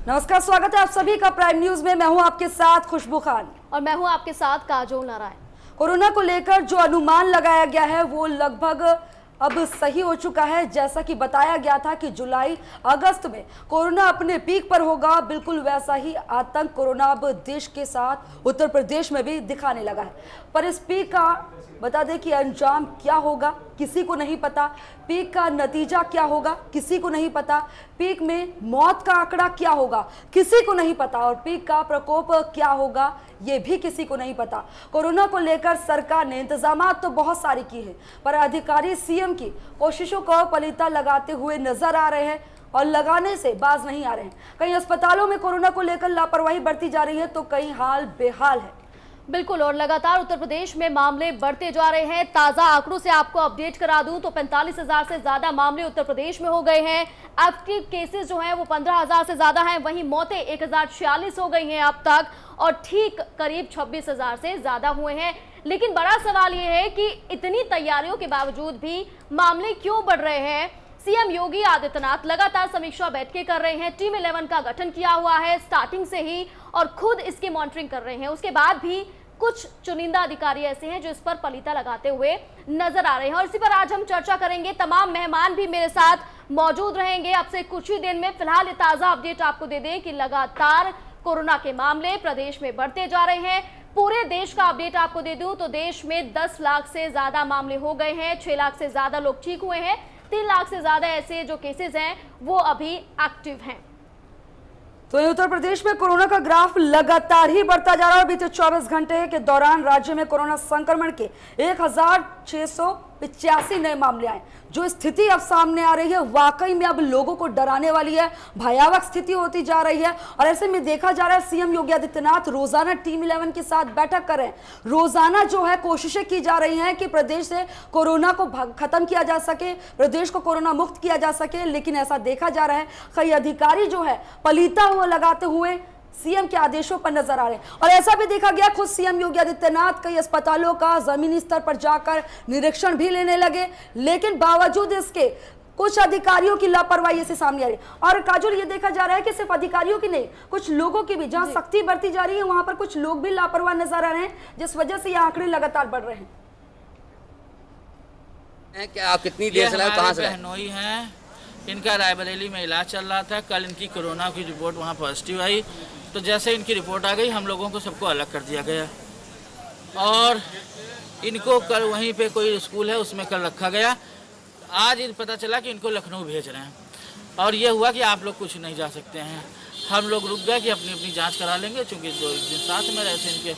नमस्कार, स्वागत है आप सभी का प्राइम न्यूज में। मैं हूं आपके साथ खुशबू खान और मैं हूं आपके साथ काजोल नारायण। कोरोना को लेकर जो अनुमान लगाया गया है वो लगभग अब सही हो चुका है। जैसा कि बताया गया था कि जुलाई अगस्त में कोरोना अपने पीक पर होगा, बिल्कुल वैसा ही आतंक कोरोना अब देश के साथ उत्तर प्रदेश में भी दिखाने लगा है। पर इस पीक का बता दें कि अंजाम क्या होगा किसी को नहीं पता, पीक का नतीजा क्या होगा किसी को नहीं पता, पीक में मौत का आंकड़ा क्या होगा किसी को नहीं पता, और पीक का प्रकोप क्या होगा ये भी किसी को नहीं पता। कोरोना को लेकर सरकार ने इंतजामात तो बहुत सारी की है, पर अधिकारी सीएम की कोशिशों को पलीता लगाते हुए नजर आ रहे हैं और लगाने से बाज नहीं आ रहे हैं। कहीं अस्पतालों में कोरोना को लेकर लापरवाही बरती जा रही है तो कहीं हाल बेहाल है। बिल्कुल, और लगातार उत्तर प्रदेश में मामले बढ़ते जा रहे हैं। ताजा आंकड़ों से आपको अपडेट करा दूं तो 45,000 से ज्यादा मामले उत्तर प्रदेश में हो गए हैं। एक्टिव केसेस जो हैं वो 15,000 से ज्यादा हैं, वहीं मौतें 1,046 हो गई हैं अब तक, और ठीक करीब 26,000 से ज्यादा हुए हैं। लेकिन बड़ा सवाल ये है कि इतनी तैयारियों के बावजूद भी मामले क्यों बढ़ रहे हैं। सीएम योगी आदित्यनाथ लगातार समीक्षा बैठकें कर रहे हैं, टीम 11 का गठन किया हुआ है स्टार्टिंग से ही, और खुद इसकी मॉनिटरिंग कर रहे हैं। उसके बाद भी कुछ चुनिंदा अधिकारी ऐसे हैं जो इस पर पलीता लगाते हुए नजर आ रहे हैं, और इसी पर आज हम चर्चा करेंगे। तमाम मेहमान भी मेरे साथ मौजूद रहेंगे अब से कुछ ही दिन में। फिलहाल ये ताजा अपडेट आपको दे दें कि लगातार कोरोना के मामले प्रदेश में बढ़ते जा रहे हैं। पूरे देश का अपडेट आपको दे दूं तो देश में 10 लाख से ज्यादा मामले हो गए हैं, 6 लाख से ज्यादा लोग ठीक हुए हैं, 3 लाख से ज्यादा ऐसे जो केसेस हैं वो अभी एक्टिव हैं। तो उत्तर प्रदेश में कोरोना का ग्राफ लगातार ही बढ़ता जा रहा है। बीते 24 घंटे के दौरान राज्य में कोरोना संक्रमण के 1,685 नए मामले आए। जो स्थिति अब सामने आ रही है वाकई में अब लोगों को डराने वाली है, भयावह स्थिति होती जा रही है। और ऐसे में देखा जा रहा है सीएम योगी आदित्यनाथ रोजाना टीम 11 के साथ बैठक कर रहे हैं। रोजाना जो है कोशिशें की जा रही हैं कि प्रदेश से कोरोना को खत्म किया जा सके, प्रदेश को कोरोना मुक्त किया जा सके। लेकिन ऐसा देखा जा रहा है कई अधिकारी जो है पलीता हुआ लगाते हुए सीएम के आदेशों पर नजर आ रहे हैं। और ऐसा भी देखा गया खुद सीएम योगी आदित्यनाथ कई अस्पतालों का जमीनी स्तर पर जाकर निरीक्षण भी लेने लगे, लेकिन बावजूद इसके कुछ अधिकारियों की लापरवाही से सामने आ रही है। और काजोल, ये देखा जा रहा है कि सिर्फ अधिकारियों की नहीं, कुछ लोगों की भी, जहां सख्ती बरती जा रही है वहां पर कुछ लोग भी लापरवाह नजर आ रहे हैं, जिस वजह से ये आंकड़े लगातार बढ़ रहे हैं। क्या आप कितनी देर से कहां से बहनोई हैं, इनका रायबरेली में इलाज चल रहा था। कल इनकी कोरोना की रिपोर्ट वहाँ पॉजिटिव आई, तो जैसे इनकी रिपोर्ट आ गई हम लोगों को सबको अलग कर दिया गया, और इनको कल वहीं पे कोई स्कूल है उसमें कल रखा गया। आज पता चला कि इनको लखनऊ भेज रहे हैं, और ये हुआ कि आप लोग कुछ नहीं जा सकते हैं। हम लोग रुक गए कि अपनी अपनी जाँच करा लेंगे, चूँकि 2 दिन साथ में रहते इनके।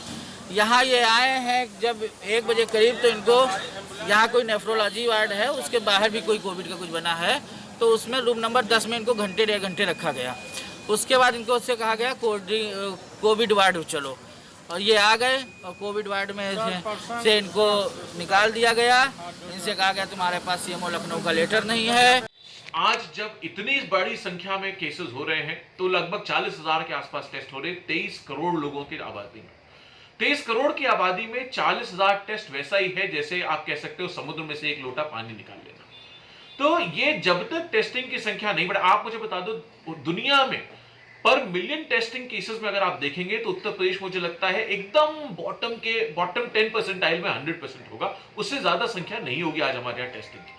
यहाँ ये आए हैं जब 1 बजे करीब, तो इनको यहाँ कोई नेफ्रोलॉजी वार्ड है, उसके बाहर भी कोई कोविड का कुछ बना है, तो उसमें रूम नंबर 10 में इनको घंटे 1.5 घंटे रखा गया। उसके बाद इनको उससे कहा गया कोविड वार्ड चलो, और ये आ गए, और कोविड वार्ड में से इनको निकाल दिया गया। इनसे कहा गया तुम्हारे पास सीएमओ लखनऊ का लेटर नहीं है। आज जब इतनी बड़ी संख्या में केसेस हो रहे हैं तो लगभग 40,000 के आसपास टेस्ट हो रहे हैं 23 करोड़ लोगों की आबादी में। 23 करोड़ की आबादी में 40,000 टेस्ट वैसा ही है जैसे आप कह सकते हो समुद्र में से एक लोटा पानी निकाल लेना। तो ये जब तक टेस्टिंग की संख्या नहीं बढ़े, आप मुझे बता दो दुनिया में पर मिलियन टेस्टिंग केसेस में अगर आप देखेंगे तो उत्तर प्रदेश मुझे लगता है एकदम बॉटम 10 परसेंटाइल में 100% होगा, उससे ज्यादा संख्या नहीं होगी आज हमारे यहाँ टेस्टिंग की।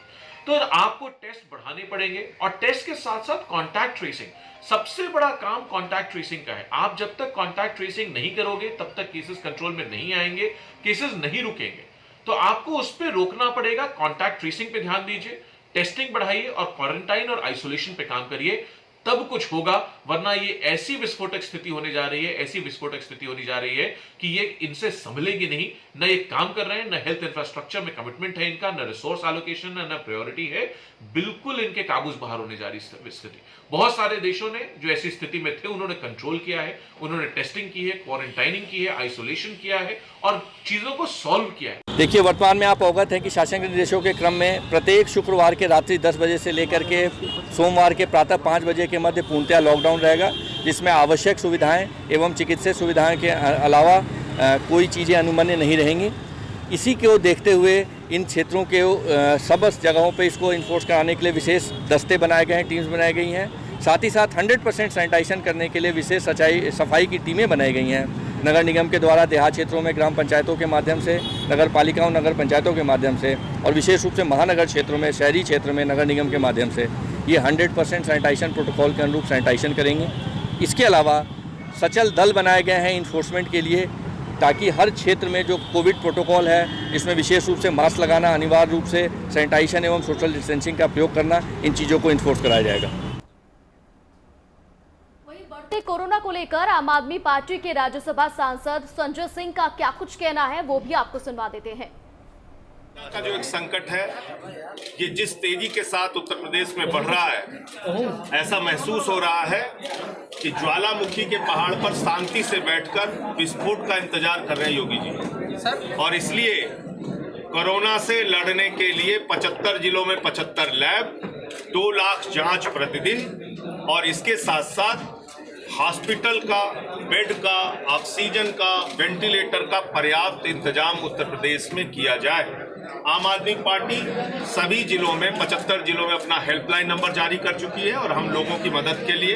तो आपको टेस्ट बढ़ाने पड़ेंगे, और टेस्ट के साथ साथ कॉन्टैक्ट ट्रेसिंग, सबसे बड़ा काम कॉन्टैक्ट ट्रेसिंग का है। आप जब तक कॉन्टैक्ट ट्रेसिंग नहीं करोगे तब तक केसेस कंट्रोल में नहीं आएंगे, केसेस नहीं रुकेंगे। तो आपको उस पर रोकना पड़ेगा, कॉन्टैक्ट ट्रेसिंग पे ध्यान दीजिए, टेस्टिंग बढ़ाइए और क्वारंटाइन और आइसोलेशन पे काम करिए, तब कुछ होगा। वरना ये ऐसी विस्फोटक स्थिति होने जा रही है, ऐसी विस्फोटक स्थिति होने जा रही है कि ये इनसे संभलेगी नहीं। न ये काम कर रहे हैं, न हेल्थ इंफ्रास्ट्रक्चर में कमिटमेंट है इनका, न रिसोर्स एलोकेशन, न प्रायोरिटी है। बिल्कुल इनके काबू से बाहर होने जा रही स्थिति। बहुत सारे देशों ने जो ऐसी स्थिति में थे उन्होंने कंट्रोल किया है, उन्होंने टेस्टिंग की है, क्वारंटाइनिंग की है, आइसोलेशन किया है और चीजों को सॉल्व किया है। देखिए, वर्तमान में आप अवगत हैं कि शासन के निर्देशों के क्रम में प्रत्येक शुक्रवार के रात्रि 10 बजे से लेकर के सोमवार के प्रातः 5 बजे के मध्य पूर्णतः लॉकडाउन रहेगा, जिसमें आवश्यक सुविधाएं एवं चिकित्सीय सुविधाएं के अलावा कोई चीज़ें अनुमन्य नहीं रहेंगी। इसी को देखते हुए इन क्षेत्रों के सब जगहों पर इसको इन्फोर्स कराने के लिए विशेष दस्ते बनाए गए हैं, टीम्स बनाई गई हैं। साथ ही साथ 100% सैनिटाइजेशन करने के लिए विशेष सफाई की टीमें बनाई गई हैं नगर निगम के द्वारा, देहात क्षेत्रों में ग्राम पंचायतों के माध्यम से, नगर पालिकाओं नगर पंचायतों के माध्यम से, और विशेष रूप से महानगर क्षेत्रों में, शहरी क्षेत्र में नगर निगम के माध्यम से ये 100% सैनिटाइजेशन प्रोटोकॉल के अनुरूप सैनिटाइजेशन करेंगे। इसके अलावा सचल दल बनाए गए हैं इन्फोर्समेंट के लिए, ताकि हर क्षेत्र में जो कोविड प्रोटोकॉल है, इसमें विशेष रूप से मास्क लगाना, अनिवार्य रूप से सैनिटाइजेशन एवं सोशल डिस्टेंसिंग का प्रयोग करना, इन चीज़ों को इन्फोर्स कराया जाएगा। बढ़ते कोरोना को लेकर आम आदमी पार्टी के राज्यसभा सांसद संजय सिंह का क्या कुछ कहना है, वो भी आपको सुनवा देते हैं। का जो एक संकट है, ये जिस तेजी के साथ उत्तर प्रदेश में बढ़ रहा है, ऐसा महसूस हो रहा है कि ज्वालामुखी के पहाड़ पर शांति से बैठकर विस्फोट का इंतजार कर रहे हैं योगी जी। और इसलिए कोरोना से लड़ने के लिए 75 जिलों में 75 लैब, 2 लाख जांच प्रतिदिन, और इसके साथ साथ हॉस्पिटल का, बेड का, ऑक्सीजन का, वेंटिलेटर का पर्याप्त इंतजाम उत्तर प्रदेश में किया जाए। आम आदमी पार्टी सभी जिलों में, 75 जिलों में अपना हेल्पलाइन नंबर जारी कर चुकी है, और हम लोगों की मदद के लिए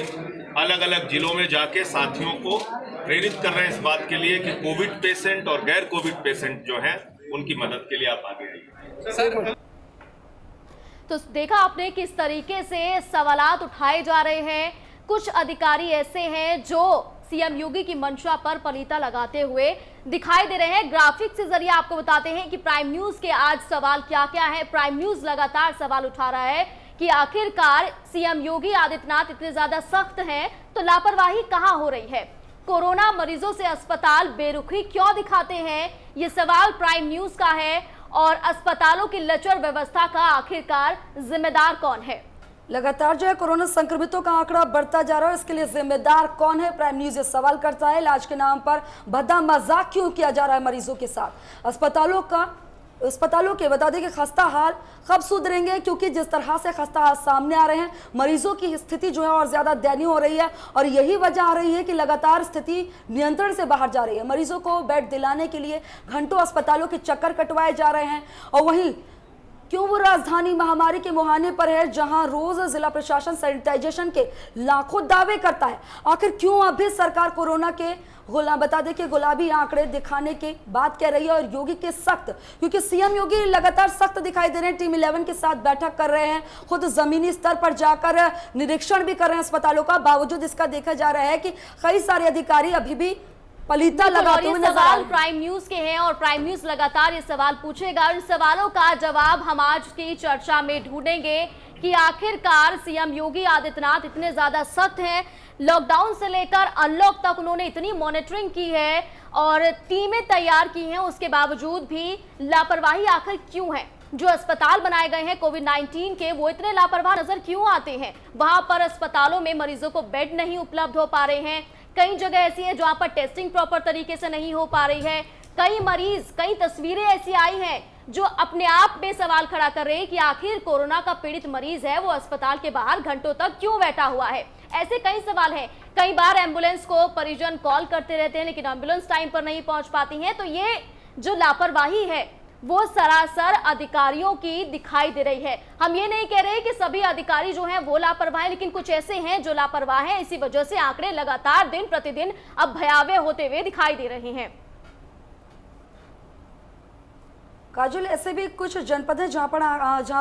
अलग अलग जिलों में जाके साथियों को प्रेरित कर रहे हैं इस बात के लिए कि कोविड पेशेंट और गैर कोविड पेशेंट जो हैं, उनकी मदद के लिए आप आगे आइए। तो देखा आपने किस तरीके से सवालात उठाए जा रहे हैं। कुछ अधिकारी ऐसे हैं जो सीएम योगी की मंशा पर पलीता लगाते हुए दिखाई दे रहे हैं। ग्राफिक से जरिए आपको बताते हैं कि प्राइम न्यूज के आज सवाल क्या क्या है। प्राइम न्यूज लगातार सवाल उठा रहा है कि आखिरकार सीएम योगी आदित्यनाथ इतने ज्यादा सख्त हैं तो लापरवाही कहां हो रही है। कोरोना मरीजों से अस्पताल बेरुखी क्यों दिखाते हैं, ये सवाल प्राइम न्यूज का है। और अस्पतालों की लचर व्यवस्था का आखिरकार जिम्मेदार कौन है। लगातार जो है कोरोना संक्रमितों का आंकड़ा बढ़ता जा रहा है, इसके लिए जिम्मेदार कौन है, प्राइम न्यूज ये सवाल करता है। इलाज के नाम पर भद्दा मजाक क्यों किया जा रहा है मरीजों के साथ। अस्पतालों के बता दें कि खस्ता हाल कब सुधरेंगे, क्योंकि जिस तरह से खस्ता हाल सामने आ रहे हैं, मरीजों की स्थिति जो है और ज्यादा दयनीय हो रही है, और यही वजह आ रही है कि लगातार स्थिति नियंत्रण से बाहर जा रही है। मरीजों को बेड दिलाने के लिए घंटों अस्पतालों के चक्कर कटवाए जा रहे हैं। और वहीं क्यों वो राजधानी महामारी के मुहाने पर है, जहां रोज जिला प्रशासन सैनिटाइजेशन के लाखों दावे करता है, आखिर क्यों अभी सरकार कोरोना के बता दें कि गुलाबी आंकड़े दिखाने की बात कह रही है, और योगी के सख्त, क्योंकि सीएम योगी लगातार सख्त दिखाई दे रहे हैं। टीम 11 के साथ बैठक कर रहे हैं, खुद जमीनी स्तर पर जाकर निरीक्षण भी कर रहे हैं अस्पतालों का। बावजूद इसका देखा जा रहा है कि कई सारे अधिकारी अभी भी पलीता लगाते हुए नजर आ रहे हैं। प्राइम न्यूज के हैं और प्राइम न्यूज लगातार ये सवाल पूछेगा। इन सवालों का जवाब हम आज की चर्चा में ढूंढेंगे कि आखिरकार सीएम योगी आदित्यनाथ इतने ज्यादा सख्त हैं, लॉकडाउन से लेकर अनलॉक तक उन्होंने इतनी मॉनिटरिंग की है और टीमें तैयार की हैं, उसके बावजूद भी लापरवाही आखिर क्यों है। जो अस्पताल बनाए गए हैं कोविड-19 के, वो इतने लापरवाह नजर क्यों आते हैं। वहां पर अस्पतालों में मरीजों को बेड नहीं उपलब्ध हो पा रहे हैं। कई जगह ऐसी है जहां पर टेस्टिंग प्रॉपर तरीके से नहीं हो पा रही है। कई तस्वीरें ऐसी आई हैं जो अपने आप में सवाल खड़ा कर रहे हैं कि आखिर कोरोना का पीड़ित मरीज है, वो अस्पताल के बाहर घंटों तक क्यों बैठा हुआ है। ऐसे कई सवाल हैं। कई बार एम्बुलेंस को परिजन कॉल करते रहते हैं, लेकिन एम्बुलेंस टाइम पर नहीं पहुंच पाती है। तो ये जो लापरवाही है वो सरासर अधिकारियों की दिखाई दे रही है। हम ये नहीं कह रहे कि सभी अधिकारी जो हैं वो लापरवाह हैं, लेकिन कुछ ऐसे हैं जो लापरवाह हैं। इसी वजह से आंकड़े लगातार दिन प्रतिदिन अब भयावह होते हुए दिखाई दे रहे हैं। काजुल, ऐसे भी कुछ जनपद हैं जहां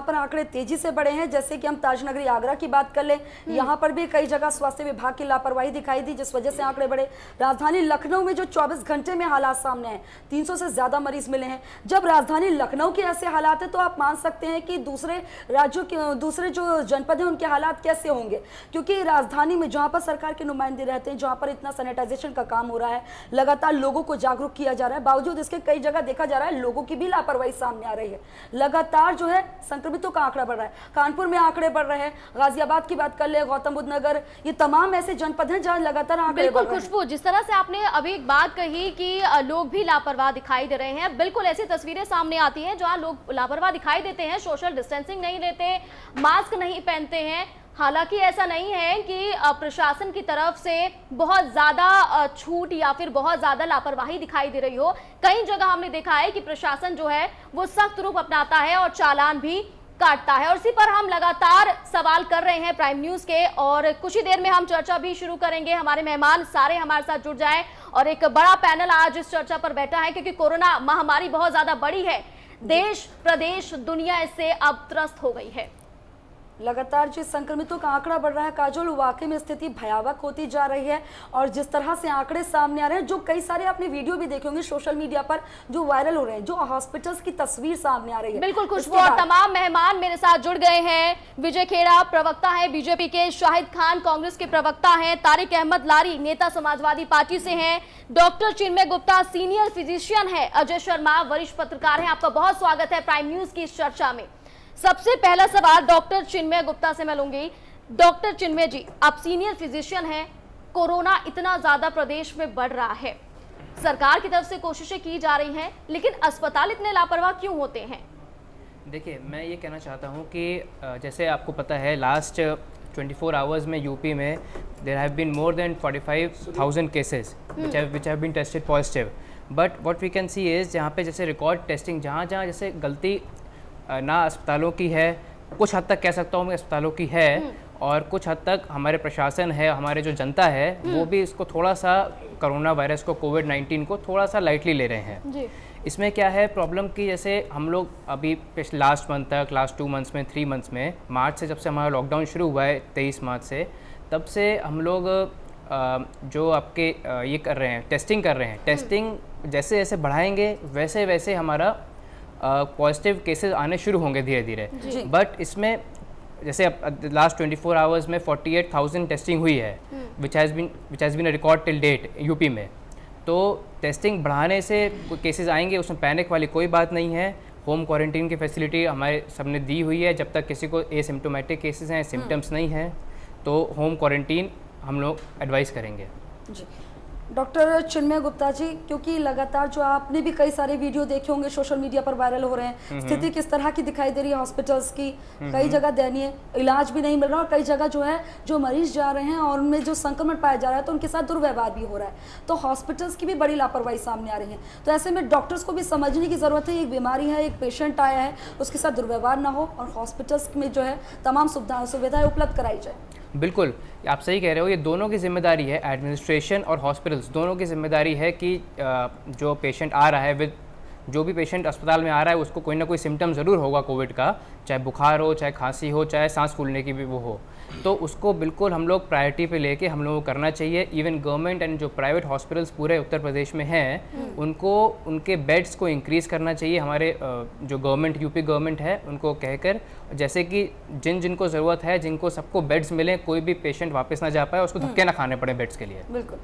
पर आंकड़े तेजी से बढ़े हैं, जैसे कि हम ताजनगरी आगरा की बात कर लें, यहां पर भी कई जगह स्वास्थ्य विभाग की लापरवाही दिखाई दी, जिस वजह से आंकड़े बढ़े। राजधानी लखनऊ में जो 24 घंटे में हालात सामने हैं, 300 से ज्यादा मरीज मिले हैं। जब राजधानी लखनऊ के ऐसे हालात है तो आप मान सकते हैं कि दूसरे राज्यों के, दूसरे जो जनपद हैं उनके हालात कैसे होंगे, क्योंकि राजधानी में जहाँ पर सरकार के नुमाइंदे रहते हैं, जहाँ पर इतना सैनिटाइजेशन का काम हो रहा है, लगातार लोगों को जागरूक किया जा रहा है, बावजूद इसके कई जगह देखा जा रहा है लोगों की भी लापरवाही सामने आ रही है। लगातार जो है संक्रमितों का आंकड़ा बढ़ रहा है। कानपुर में आंकड़े बढ़ रहे हैं, गाजियाबाद की बात कर ले, गौतम बुद्ध नगर, ये तमाम ऐसे जनपद हैं जहां लगातार आंकड़े बढ़ रहे हैं। बिल्कुल खुशबू, जिस तरह से आपने अभी एक बात कही कि लोग भी लापरवाह दिखाई दे रहे हैं, बिल्कुल ऐसी तस्वीरें सामने आती हैं जहां लोग लापरवाह दिखाई देते हैं, सोशल डिस्टेंसिंग नहीं लेते, मास्क नहीं पहनते हैं। हालांकि ऐसा नहीं है कि प्रशासन की तरफ से बहुत ज़्यादा छूट या फिर बहुत ज़्यादा लापरवाही दिखाई दे रही हो। कई जगह हमने देखा है कि प्रशासन जो है वो सख्त रूप अपनाता है और चालान भी काटता है। और इसी पर हम लगातार सवाल कर रहे हैं प्राइम न्यूज के, और कुछ ही देर में हम चर्चा भी शुरू करेंगे। हमारे मेहमान सारे हमारे साथ जुड़ जाएं, और एक बड़ा पैनल आज इस चर्चा पर बैठा है, क्योंकि कोरोना महामारी बहुत ज्यादा बड़ी है। देश, प्रदेश, दुनिया इससे अब त्रस्त हो गई है। लगातार जिस संक्रमितों का आंकड़ा बढ़ रहा है काजोल, वाकई में स्थिति भयावह होती जा रही है। और जिस तरह से आंकड़े सामने आ रहे हैं, जो कई सारे आपने वीडियो भी देखे होंगे सोशल मीडिया पर जो वायरल हो रहे हैं, जो हॉस्पिटल्स की तस्वीर सामने आ रही है। बिल्कुल खुशबू, और तमाम मेहमान मेरे साथ जुड़ गए हैं। विजय खेड़ा प्रवक्ता है बीजेपी के, शाहिद खान कांग्रेस के प्रवक्ता हैं, तारिक अहमद लारी नेता समाजवादी पार्टी से हैं, डॉक्टर चिन्मय गुप्ता सीनियर फिजिशियन है, अजय शर्मा वरिष्ठ पत्रकार हैं। आपका बहुत स्वागत है प्राइम न्यूज की इस चर्चा में। सबसे पहला सवाल डॉक्टर चिन्मय गुप्ता से मैं लूंगी। डॉक्टर चिन्मय जी, आप सीनियर फिजिशियन हैं, कोरोना इतना ज्यादा प्रदेश में बढ़ रहा है, सरकार की तरफ से कोशिशें की जा रही हैं, लेकिन अस्पताल इतने लापरवाह क्यों होते हैं? देखिए, मैं ये कहना चाहता हूँ कि जैसे आपको पता है लास्ट 24 आवर्स में यूपी में there have been more than 45,000 cases which have been tested positive, but what we can see is जहाँ पे जैसे रिकॉर्ड टेस्टिंग जहाँ जैसे गलती ना अस्पतालों की है, कुछ हद तक कह सकता हूँ मैं अस्पतालों की है, और कुछ हद तक हमारे प्रशासन है, हमारे जो जनता है वो भी इसको थोड़ा सा कोरोना वायरस को, कोविड-19 को थोड़ा सा लाइटली ले रहे हैं जी। इसमें क्या है प्रॉब्लम की, जैसे हम लोग अभी लास्ट मंथ तक, लास्ट 2 मंथ्स में, 3 मंथ्स में, मार्च से जब से हमारा लॉकडाउन शुरू हुआ है 23 मार्च से, तब से हम लोग जो आपके ये कर रहे हैं, टेस्टिंग कर रहे हैं, टेस्टिंग जैसे जैसे बढ़ाएंगे वैसे वैसे हमारा पॉजिटिव केसेस आने शुरू होंगे धीरे धीरे। बट इसमें जैसे अब लास्ट 24 आवर्स में 48,000 टेस्टिंग हुई है, which has been a record till date UP में। तो टेस्टिंग बढ़ाने से केसेस आएंगे, उसमें पैनिक वाली कोई बात नहीं है। होम क्वारंटीन की फैसिलिटी हमारे सबने दी हुई है, जब तक किसी को एसिम्टोमेटिक केसेस हैं, सिम्टम्स नहीं हैं, तो होम क्वारंटीन हम लोग एडवाइस करेंगे जी। डॉक्टर चिन्मय गुप्ता जी, क्योंकि लगातार जो आपने भी कई सारे वीडियो देखे होंगे सोशल मीडिया पर वायरल हो रहे हैं, स्थिति किस तरह की दिखाई दे रही है हॉस्पिटल्स की, कई जगह दयनीय, इलाज भी नहीं मिल रहा, और कई जगह जो है जो मरीज जा रहे हैं और उनमें जो संक्रमण पाया जा रहा है तो उनके साथ दुर्व्यवहार भी हो रहा है, तो हॉस्पिटल्स की भी बड़ी लापरवाही सामने आ रही है। तो ऐसे में डॉक्टर्स को भी समझने की ज़रूरत है, एक बीमारी है, एक पेशेंट आया है, उसके साथ दुर्व्यवहार ना हो और हॉस्पिटल्स में जो है तमाम सुविधाएं उपलब्ध कराई जाए। बिल्कुल, आप सही कह रहे हो, ये दोनों की जिम्मेदारी है, एडमिनिस्ट्रेशन और हॉस्पिटल्स दोनों की जिम्मेदारी है कि जो पेशेंट आ रहा है, विद जो भी पेशेंट अस्पताल में आ रहा है उसको कोई ना कोई सिम्टम ज़रूर होगा कोविड का, चाहे बुखार हो, चाहे खांसी हो, चाहे सांस फूलने की भी वो हो, तो उसको बिल्कुल हम लोग प्रायोरिटी पे लेके हम लोगों को करना चाहिए। इवन गवर्नमेंट एंड जो प्राइवेट हॉस्पिटल्स पूरे उत्तर प्रदेश में हैं उनको उनके बेड्स को इंक्रीज़ करना चाहिए। हमारे जो गवर्नमेंट, यूपी गवर्नमेंट है, उनको कहकर जैसे कि जिनको ज़रूरत है, जिनको सबको बेड्स मिलें, कोई भी पेशेंट वापस ना जा पाए, उसको धक्के ना खाने पड़े बेड्स के लिए। बिल्कुल।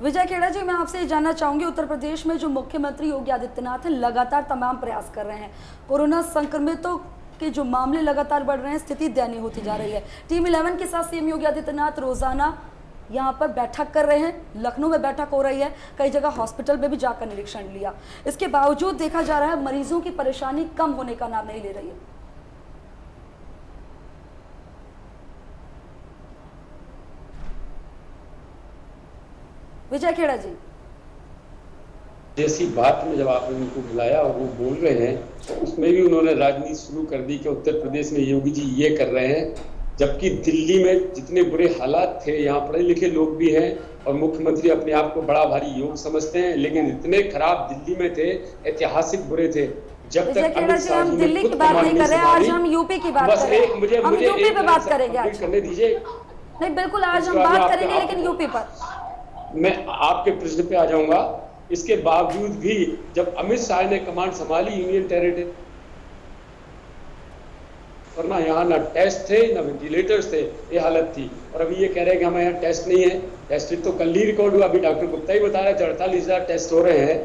विजय खेड़ा जी, मैं आपसे जानना चाहूंगी, उत्तर प्रदेश में जो मुख्यमंत्री योगी आदित्यनाथ हैं लगातार तमाम प्रयास कर रहे हैं, कोरोना संक्रमितों के जो मामले लगातार बढ़ रहे हैं, स्थिति दयनीय होती जा रही है। टीम 11 के साथ सीएम योगी आदित्यनाथ रोजाना यहाँ पर बैठक कर रहे हैं, लखनऊ में बैठक हो रही है, कई जगह हॉस्पिटल में भी जाकर निरीक्षण लिया। इसके बावजूद देखा जा रहा है मरीजों की परेशानी कम होने का नाम नहीं ले रही है। विजय खेड़ा जी, जैसी बात में जब आपने उनको बुलाया और वो बोल रहे हैं, उसमें भी उन्होंने राजनीति शुरू कर दी कि उत्तर प्रदेश में योगी जी ये कर रहे हैं, जबकि दिल्ली में जितने बुरे हालात थे, यहाँ पढ़े लिखे लोग भी हैं और मुख्यमंत्री अपने आप को बड़ा भारी योग समझते हैं, लेकिन इतने खराब दिल्ली में थे, ऐतिहासिक बुरे थे। जब तक हम दिल्ली की बात नहीं कर रहे, आज हम यूपी की बात कर रहे हैं, हम यूपी पे बात करेंगे आज। करने दीजिए। नहीं, बिल्कुल आज हम बात करेंगे, लेकिन यूपी पर मैं आपके प्रश्न पे आ जाऊंगा। इसके बावजूद भी जब अमित शाह ने कमांड संभाली यूनियन टेरिटरी, और ना यहाँ ना टेस्ट थे ना वेंटिलेटर्स थे, ये हालत थी, और अभी ये कह रहे हैं कि हमारे यहाँ टेस्ट नहीं है। टेस्ट तो कल ही रिकॉर्ड हुआ, अभी डॉक्टर गुप्ता ही बता रहे थे 48,000 टेस्ट हो रहे हैं।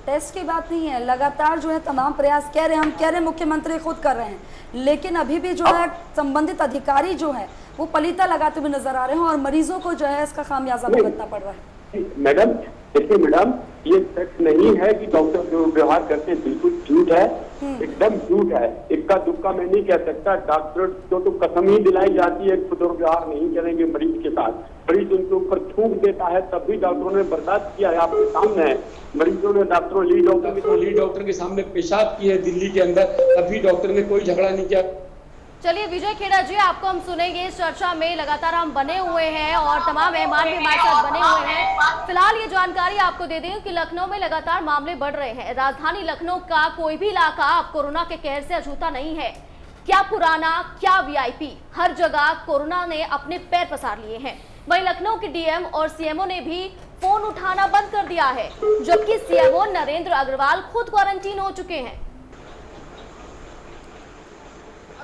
टेस्ट की बात नहीं है, लगातार जो है तमाम प्रयास कह रहे हैं, हम कह रहे हैं मुख्यमंत्री खुद कर रहे हैं, लेकिन अभी भी जो है संबंधित अधिकारी जो है वो पलीता लगाते हुए नजर आ रहे हैं और मरीजों को जो है इसका खामियाजा भुगतना पड़ रहा है। मैडम देखिए मैडम, ये सच नहीं है कि डॉक्टर जो व्यवहार करते हैं बिल्कुल झूठ है, एकदम झूठ है। इक्का दुक्का मैं नहीं कह सकता। डॉक्टर को तो कसम ही दिलाई जाती है कि दुर्व्यवहार नहीं करेंगे मरीज के साथ। मरीज उनके ऊपर थूक देता है तब भी डॉक्टरों ने बर्दाश्त किया है, आपके सामने है। मरीजों ने लीड डॉक्टर के सामने पेशाब किए है दिल्ली के अंदर, तब भी डॉक्टर ने कोई झगड़ा नहीं किया। चलिए विजय खेड़ा जी, आपको हम सुनेंगे इस चर्चा में। लगातार हम बने हुए हैं और तमाम मेहमान भी हमारे साथ बने हुए हैं। फिलहाल ये जानकारी आपको दे दें कि लखनऊ में लगातार मामले बढ़ रहे हैं। राजधानी लखनऊ का कोई भी इलाका अब कोरोना के कहर से अछूता नहीं है। क्या पुराना, क्या वीआईपी, हर जगह कोरोना ने अपने पैर पसार लिए हैं। वहीं लखनऊ के डीएम और सीएमओ ने भी फोन उठाना बंद कर दिया है, जबकि सीएमओ नरेंद्र अग्रवाल खुद क्वारंटीन हो चुके हैं।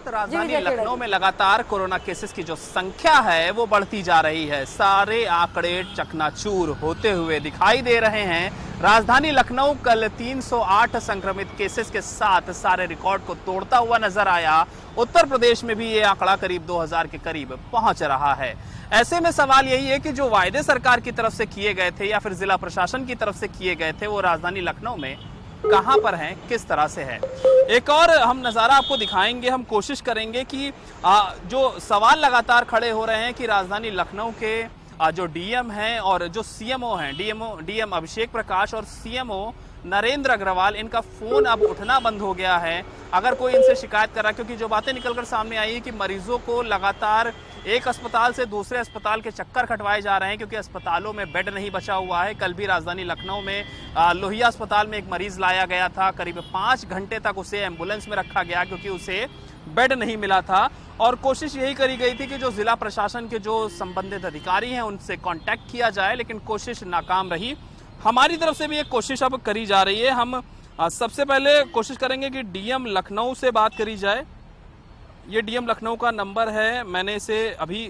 राजधानी लखनऊ में लगातार कोरोना केसेस की जो संख्या है वो बढ़ती जा रही है। सारे आंकड़े चकनाचूर होते हुए दिखाई दे रहे हैं। राजधानी लखनऊ कल 308 संक्रमित केसेस के साथ सारे रिकॉर्ड को तोड़ता हुआ नजर आया। उत्तर प्रदेश में भी ये आंकड़ा करीब 2000 के करीब पहुंच रहा है। ऐसे में सवाल यही है कि जो वायदे सरकार की तरफ से किए गए थे या फिर जिला प्रशासन की तरफ से किए गए थे वो राजधानी लखनऊ में कहां पर हैं, किस तरह से है। एक और हम नज़ारा आपको दिखाएंगे। हम कोशिश करेंगे कि जो सवाल लगातार खड़े हो रहे हैं कि राजधानी लखनऊ के जो डीएम हैं और जो सीएमओ हैं, डीएम अभिषेक प्रकाश और सीएमओ नरेंद्र अग्रवाल, इनका फोन अब उठना बंद हो गया है। अगर कोई इनसे शिकायत कर रहा है, क्योंकि जो बातें निकलकर सामने आई है कि मरीजों को लगातार एक अस्पताल से दूसरे अस्पताल के चक्कर कटवाए जा रहे हैं क्योंकि अस्पतालों में बेड नहीं बचा हुआ है। कल भी राजधानी लखनऊ में लोहिया अस्पताल में एक मरीज लाया गया था। करीब 5 घंटे तक उसे एम्बुलेंस में रखा गया क्योंकि उसे बेड नहीं मिला था। और कोशिश यही करी गई थी कि जो जिला प्रशासन के जो संबंधित अधिकारी हैं उनसे कांटेक्ट किया जाए, लेकिन कोशिश नाकाम रही। हमारी तरफ से भी एक कोशिश अब करी जा रही है। हम सबसे पहले कोशिश करेंगे कि डीएम लखनऊ से बात करी जाए। ये डीएम लखनऊ का नंबर है, मैंने इसे अभी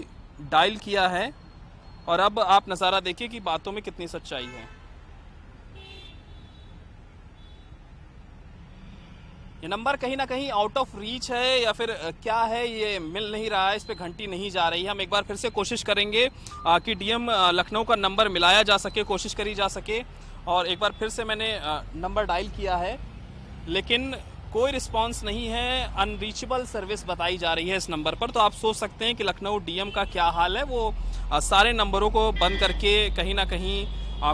डायल किया है और अब आप नज़ारा देखिए कि बातों में कितनी सच्चाई है। ये नंबर कहीं ना कहीं आउट ऑफ रीच है या फिर क्या है, ये मिल नहीं रहा है, इस पे घंटी नहीं जा रही है। हम एक बार फिर से कोशिश करेंगे कि डीएम लखनऊ का नंबर मिलाया जा सके, कोशिश करी जा सके। और एक बार फिर से मैंने नंबर डायल किया है लेकिन कोई रिस्पांस नहीं है। अनरीचेबल सर्विस बताई जा रही है इस नंबर पर। तो आप सोच सकते हैं कि लखनऊ डीएम का क्या हाल है। वो सारे नंबरों को बंद करके कहीं ना कहीं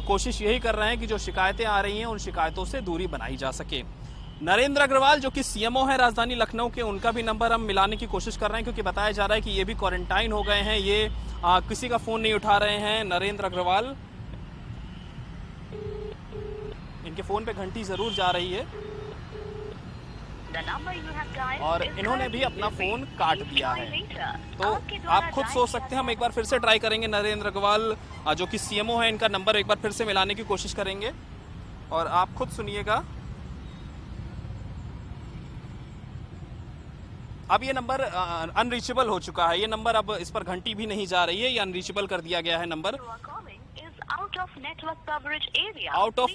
कोशिश यही कर रहे हैं कि जो शिकायतें आ रही हैं उन शिकायतों से दूरी बनाई जा सके। नरेंद्र अग्रवाल जो कि सीएमओ है राजधानी लखनऊ के, उनका भी नंबर हम मिलाने की कोशिश कर रहे हैं क्योंकि बताया जा रहा है कि ये भी क्वारंटाइन हो गए हैं। ये किसी का फ़ोन नहीं उठा रहे हैं। नरेंद्र अग्रवाल, इनके फ़ोन पे घंटी ज़रूर जा रही है और इन्होंने भी अपना फ़ोन काट दिया है। तो आप खुद सोच सकते हैं। हम एक बार फिर से ट्राई करेंगे। नरेंद्र अग्रवाल जो कि सीएमओ है, इनका नंबर एक बार फिर से मिलाने की कोशिश करेंगे और आप खुद सुनिएगा। अब ये नंबर अनरीचेबल हो चुका है। ये नंबर अब इस पर घंटी भी नहीं जा रही है, ये अनरीचेबल कर दिया गया है number. Out of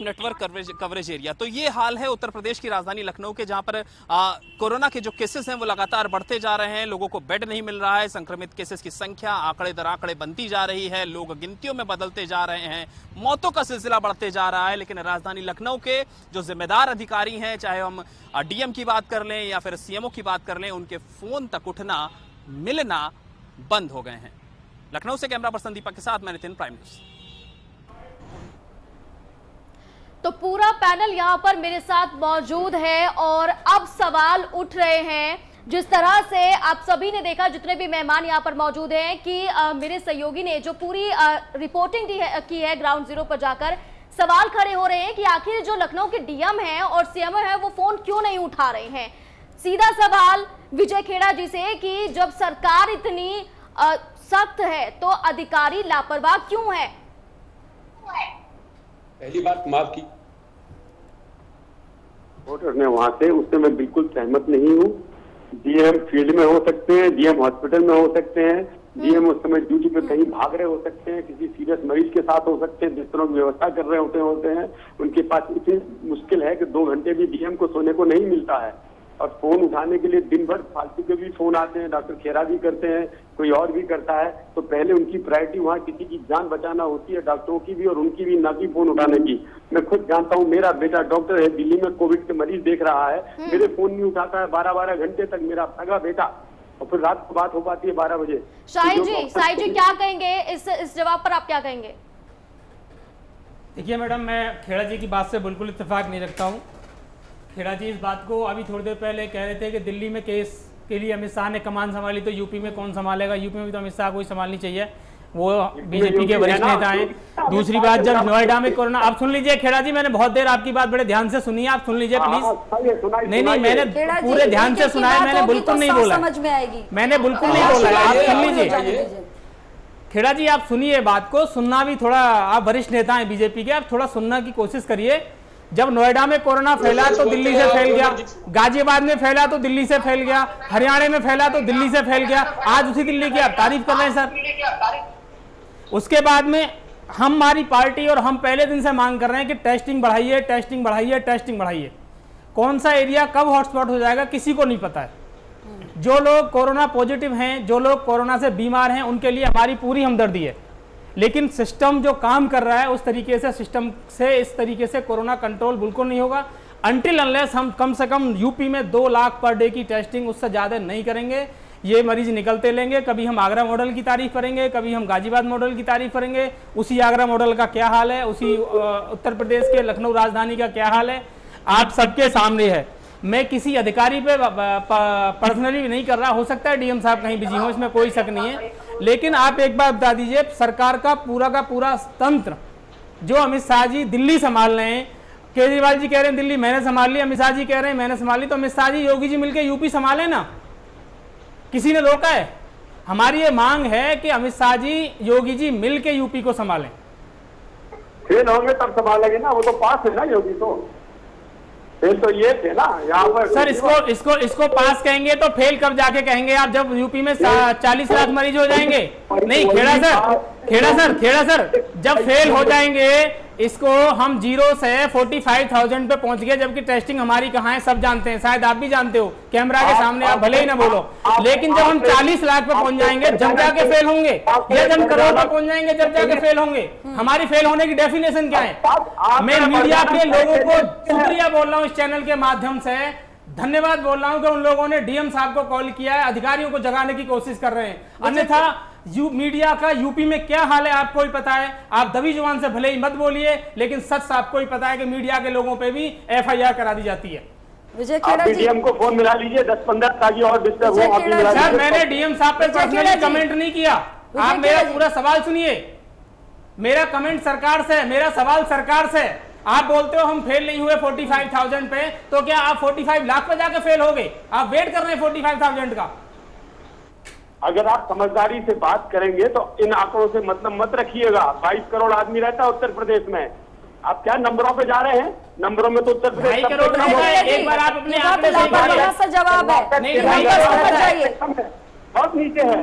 network coverage area. तो ये हाल है उत्तर प्रदेश की राजधानी लखनऊ के, जहां पर कोरोना के जो केसेस हैं वो लगातार बढ़ते जा रहे हैं। लोगों को बेड नहीं मिल रहा है। संक्रमित केसेस की संख्या आंकड़े दर आंकड़े बनती जा रही है। लोग गिनतियों में बदलते जा रहे हैं। मौतों का सिलसिला बढ़ते जा रहा है। लेकिन राजधानी लखनऊ के जो जिम्मेदार अधिकारी हैं, चाहे हम डीएम की बात कर लें या फिर सीएमओ की बात कर लें, उनके फोन तक उठना मिलना बंद हो गए हैं। लखनऊ से कैमरा पर्सन दीपक के साथ मैं नितिन, प्राइम न्यूज़। तो पूरा पैनल यहाँ पर मेरे साथ मौजूद है और अब सवाल उठ रहे हैं। जिस तरह से आप सभी ने देखा, जितने भी मेहमान यहाँ पर मौजूद हैं, कि मेरे सहयोगी ने जो पूरी रिपोर्टिंग की है ग्राउंड जीरो पर जाकर, सवाल खड़े हो रहे हैं कि आखिर जो लखनऊ के डीएम हैं और सीएमओ हैं वो फोन क्यों नहीं उठा रहे हैं। सीधा सवाल विजय खेड़ा जी से कि जब सरकार इतनी सख्त है तो अधिकारी लापरवाह क्यों है। पहली बात माफ की ने वहां से, उससे मैं बिल्कुल सहमत नहीं हूँ। डीएम फील्ड में हो सकते हैं, डीएम हॉस्पिटल में हो सकते हैं, डीएम उस समय ड्यूटी पे कहीं भाग रहे हो सकते हैं, किसी सीरियस मरीज के साथ हो सकते हैं, बिस्तरों की व्यवस्था कर रहे होते हैं। उनके पास इतनी मुश्किल है कि 2 घंटे भी डीएम को सोने को नहीं मिलता है। और फोन उठाने के लिए दिन भर फालतू के भी फोन आते हैं, डॉक्टर खेरा भी करते हैं, कोई और भी करता है। तो पहले उनकी प्रायोरिटी वहाँ किसी की जान बचाना होती है, डॉक्टरों की भी और उनकी भी, ना कि फोन उठाने की। मैं खुद जानता हूँ, मेरा बेटा डॉक्टर है, दिल्ली में कोविड के मरीज देख रहा है, मेरे फोन नहीं उठाता है 12-12 घंटे तक, मेरा सगा बेटा, और फिर रात को बात हो पाती है 12 बजे। शाहिद जी क्या कहेंगे इस जवाब पर, आप क्या कहेंगे? देखिए मैडम, मैं खेड़ा जी की बात से बिल्कुल इत्तेफाक नहीं रखता हूँ। खेड़ा जी इस बात को अभी थोड़ी देर पहले कह रहे थे कि दिल्ली में केस के लिए अमित शाह ने कमान संभाली, तो यूपी में कौन संभालेगा? यूपी में भी तो अमित शाह को ही संभालनी चाहिए, वो बीजेपी के वरिष्ठ नेता हैं। दूसरी बात, जब नोएडा में कोरोना, आप सुन लीजिए खेड़ा जी, मैंने बहुत देर आपकी बात बड़े ध्यान से सुनी है, आप सुन लीजिए प्लीज। नहीं, मैंने पूरे ध्यान से सुना है, मैंने बिल्कुल नहीं बोला, मैंने बिल्कुल नहीं बोला, आप सुन लीजिए। खेड़ा जी आप सुनिए बात को, सुनना भी थोड़ा, आप वरिष्ठ नेता हैं बीजेपी के, आप थोड़ा सुनने की कोशिश करिए। जब नोएडा में कोरोना फैला तो दिल्ली से फैल गया, गाजियाबाद में फैला तो दिल्ली से फैल गया, हरियाणा में फैला तो दिल्ली से फैल गया, आज उसी दिल्ली की आप तारीफ कर रहे हैं सर। उसके बाद में हमारी पार्टी और हम पहले दिन से मांग कर रहे हैं कि टेस्टिंग बढ़ाइए, टेस्टिंग बढ़ाइए, टेस्टिंग बढ़ाइए। कौन सा एरिया कब हॉटस्पॉट हो जाएगा किसी को नहीं पता है। जो लोग कोरोना पॉजिटिव हैं, जो लोग कोरोना से बीमार हैं, उनके लिए हमारी पूरी हमदर्दी है, लेकिन सिस्टम जो काम कर रहा है उस तरीके से, सिस्टम से इस तरीके से कोरोना कंट्रोल बिल्कुल नहीं होगा अनटिल अनलेस हम कम से कम यूपी में 2 लाख पर डे की टेस्टिंग, उससे ज़्यादा नहीं करेंगे। ये मरीज निकलते लेंगे, कभी हम आगरा मॉडल की तारीफ करेंगे, कभी हम गाजियाबाद मॉडल की तारीफ करेंगे, उसी आगरा मॉडल का क्या हाल है, उसी उत्तर प्रदेश के लखनऊ राजधानी का क्या हाल है, आप सबके सामने है। मैं किसी अधिकारी पे पर्सनली नहीं कर रहा, हो सकता है डीएम साहब कहीं बिजी हो, इसमें कोई शक नहीं है, लेकिन आप एक बात बता दीजिए, सरकार का पूरा तंत्र जो अमित शाह जी दिल्ली संभाल रहे हैं, केजरीवाल जी कह रहे हैं दिल्ली मैंने संभाल ली, अमित शाह जी कह रहे हैं मैंने संभाल ली, तो अमित शाह जी योगी जी मिलकर यूपी संभाले ना, किसी ने रोका है? हमारी ये मांग है कि अमित शाह जी योगी जी मिलकर यूपी को संभालें। फेल होंगे तब संभालेंगे ना, वो तो पास है ना योगी, फेल तो ये थे ना यहाँ पर। सर इसको पास कहेंगे तो फेल कब जाके कहेंगे आप, जब यूपी में 40 लाख मरीज हो जाएंगे? नहीं खेड़ा सर जब फेल हो जाएंगे, इसको हम 0 से 45,000 पे पहुंच गए, जबकि टेस्टिंग हमारी कहाँ है सब जानते हैं, शायद आप भी जानते हो, कैमरा के सामने आप भले ही ना बोलो, लेकिन जब हम 40 लाख पे पहुंच जाएंगे जब जाके फेल होंगे, या जब करोड़ पे पहुंच जाएंगे जब जाके फेल होंगे। हमारी फेल होने की डेफिनेशन क्या है? मैं मीडिया के लोगों को शुक्रिया बोल रहा हूँ, इस चैनल के माध्यम से धन्यवाद बोल रहा हूँ कि उन लोगों ने डीएम साहब को कॉल किया है, अधिकारियों को जगाने की कोशिश कर रहे हैं, अन्यथा मीडिया का यूपी में क्या हाल है आपको ही पता है। आप दबी जुबान से भले ही मत बोलिए, लेकिन सच आपको ही पता है कि मीडिया के लोगों पे भी एफआईआर करा दी जाती है। विजय खेड़ा जी, डीएम को फोन मिला लीजिए 10-15 ताकि और डिस्टर्ब हो। सर मैंने डीएम साहब पे पर्सनली कमेंट नहीं किया, आप मेरा पूरा सवाल सुनिए, मेरा कमेंट सरकार से, मेरा सवाल सरकार से। आप बोलते हो हम फेल नहीं हुए 45,000 पे, तो क्या आप 45 लाख पे जाके फेल हो गए? आप वेट कर रहे हैं 45,000 का? अगर आप समझदारी से बात करेंगे तो इन आंकड़ों से मतलब मत रखिएगा। 22 करोड़ आदमी रहता है उत्तर प्रदेश में, आप क्या नंबरों पे जा रहे हैं? नंबरों में तो उत्तर प्रदेश एक बार आप अपने जवाब है, बहुत नीचे है।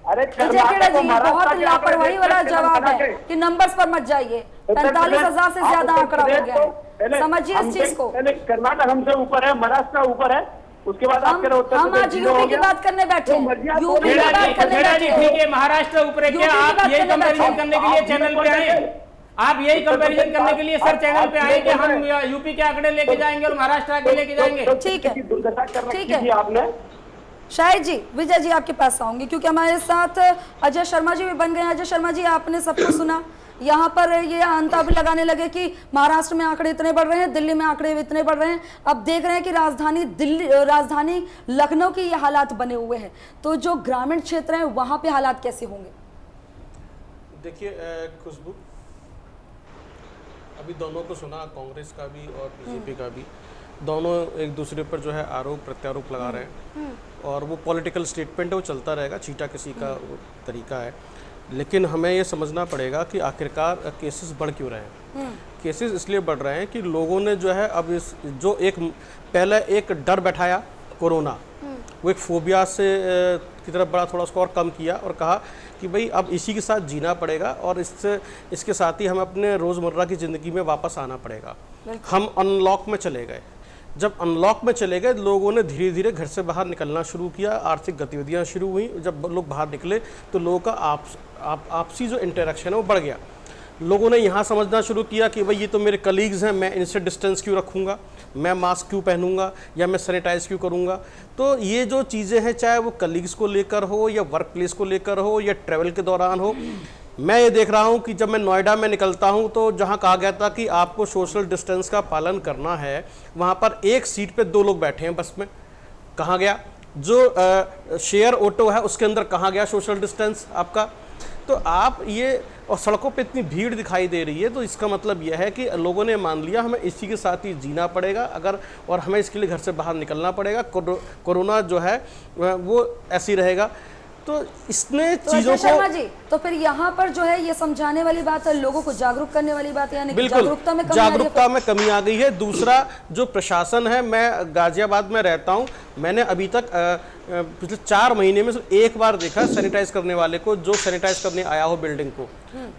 अरे विजय खेड़ा जी बहुत लापरवाही वाला जवाब है कि नंबर्स पर मत जाइए, 45,000 से ज्यादा आंकड़ा हो गया है, समझिए इस चीज को। कर्नाटक हमसे ऊपर है, महाराष्ट्र ऊपर है, उसके बाद हम आज यूपी की बात करने बैठे हैं, यूपी की बात करने बैठे हैं। ठीक है, महाराष्ट्र ऊपर है क्या? आप यही कंपैरिजन करने के लिए चैनल पे आए, आप यही कंपैरिजन करने के लिए सर चैनल पे आए कि हम यूपी के आंकड़े लेके जाएंगे और महाराष्ट्र के लेके जाएंगे? ठीक है आपने। शाहिद जी, विजय जी आपके पास आऊंगी क्योंकि हमारे साथ अजय शर्मा जी भी बन गए हैं। अजय शर्मा जी, आपने सबको सुना, यहाँ पर ये अंता भी लगाने लगे कि महाराष्ट्र में आंकड़े इतने बढ़ रहे हैं, दिल्ली में आंकड़े इतने बढ़ रहे हैं। अब देख रहे हैं कि राजधानी लखनऊ की ये हालात बने हुए हैं, तो जो ग्रामीण क्षेत्र हैं वहाँ पे हालात कैसे होंगे? देखिए खुशबू, अभी दोनों को सुना, कांग्रेस का भी और बीजेपी का भी, दोनों एक दूसरे पर जो है आरोप प्रत्यारोप लगा रहे हैं और वो पॉलिटिकल स्टेटमेंट है, वो चलता रहेगा, चीटा किसी का तरीका है। लेकिन हमें ये समझना पड़ेगा कि आखिरकार केसेस बढ़ क्यों रहे हैं। केसेस इसलिए बढ़ रहे हैं कि लोगों ने जो है अब इस जो एक पहले एक डर बैठाया कोरोना, वो एक फोबिया से की तरफ बड़ा थोड़ा उसको और कम किया और कहा कि भाई अब इसी के साथ जीना पड़ेगा और इसके साथ ही हमें अपने रोज़मर्रा की ज़िंदगी में वापस आना पड़ेगा। हम अनलॉक में चले गए। जब अनलॉक में चले गए, लोगों ने धीरे धीरे घर से बाहर निकलना शुरू किया, आर्थिक गतिविधियां शुरू हुई। जब लोग बाहर निकले तो लोगों का आपसी जो इंटरेक्शन है वो बढ़ गया। लोगों ने यहाँ समझना शुरू किया कि भाई ये तो मेरे कलीग्स हैं, मैं इनसे डिस्टेंस क्यों रखूँगा, मैं मास्क क्यों पहनूंगा या मैं सैनिटाइज क्यों करूँगा। तो ये जो चीज़ें हैं, चाहे वो कलीग्स को लेकर हो या वर्क प्लेस को लेकर हो या ट्रैवल के दौरान हो, मैं ये देख रहा हूँ कि जब मैं नोएडा में निकलता हूँ तो जहाँ कहा गया था कि आपको सोशल डिस्टेंस का पालन करना है, वहाँ पर एक सीट पे 2 लोग बैठे हैं बस में। कहाँ गया? जो शेयर ऑटो है उसके अंदर कहाँ गया सोशल डिस्टेंस आपका? तो आप ये, और सड़कों पे इतनी भीड़ दिखाई दे रही है, तो इसका मतलब यह है कि लोगों ने मान लिया हमें इसी के साथ ही जीना पड़ेगा अगर, और हमें इसके लिए घर से बाहर निकलना पड़ेगा। कोरोना जो है वो ऐसी रहेगा। तो इसने चीजों को, शर्मा जी, तो फिर यहाँ पर जो है ये समझाने वाली बात है, लोगों को जागरूक करने वाली बात है, यानी जागरूकता में कमी आ गई है। दूसरा जो प्रशासन है, मैं गाजियाबाद में रहता हूँ, मैंने अभी तक पिछले 4 महीने में सिर्फ एक बार देखा सैनिटाइज करने वाले को, जो सैनिटाइज करने आया हो बिल्डिंग को।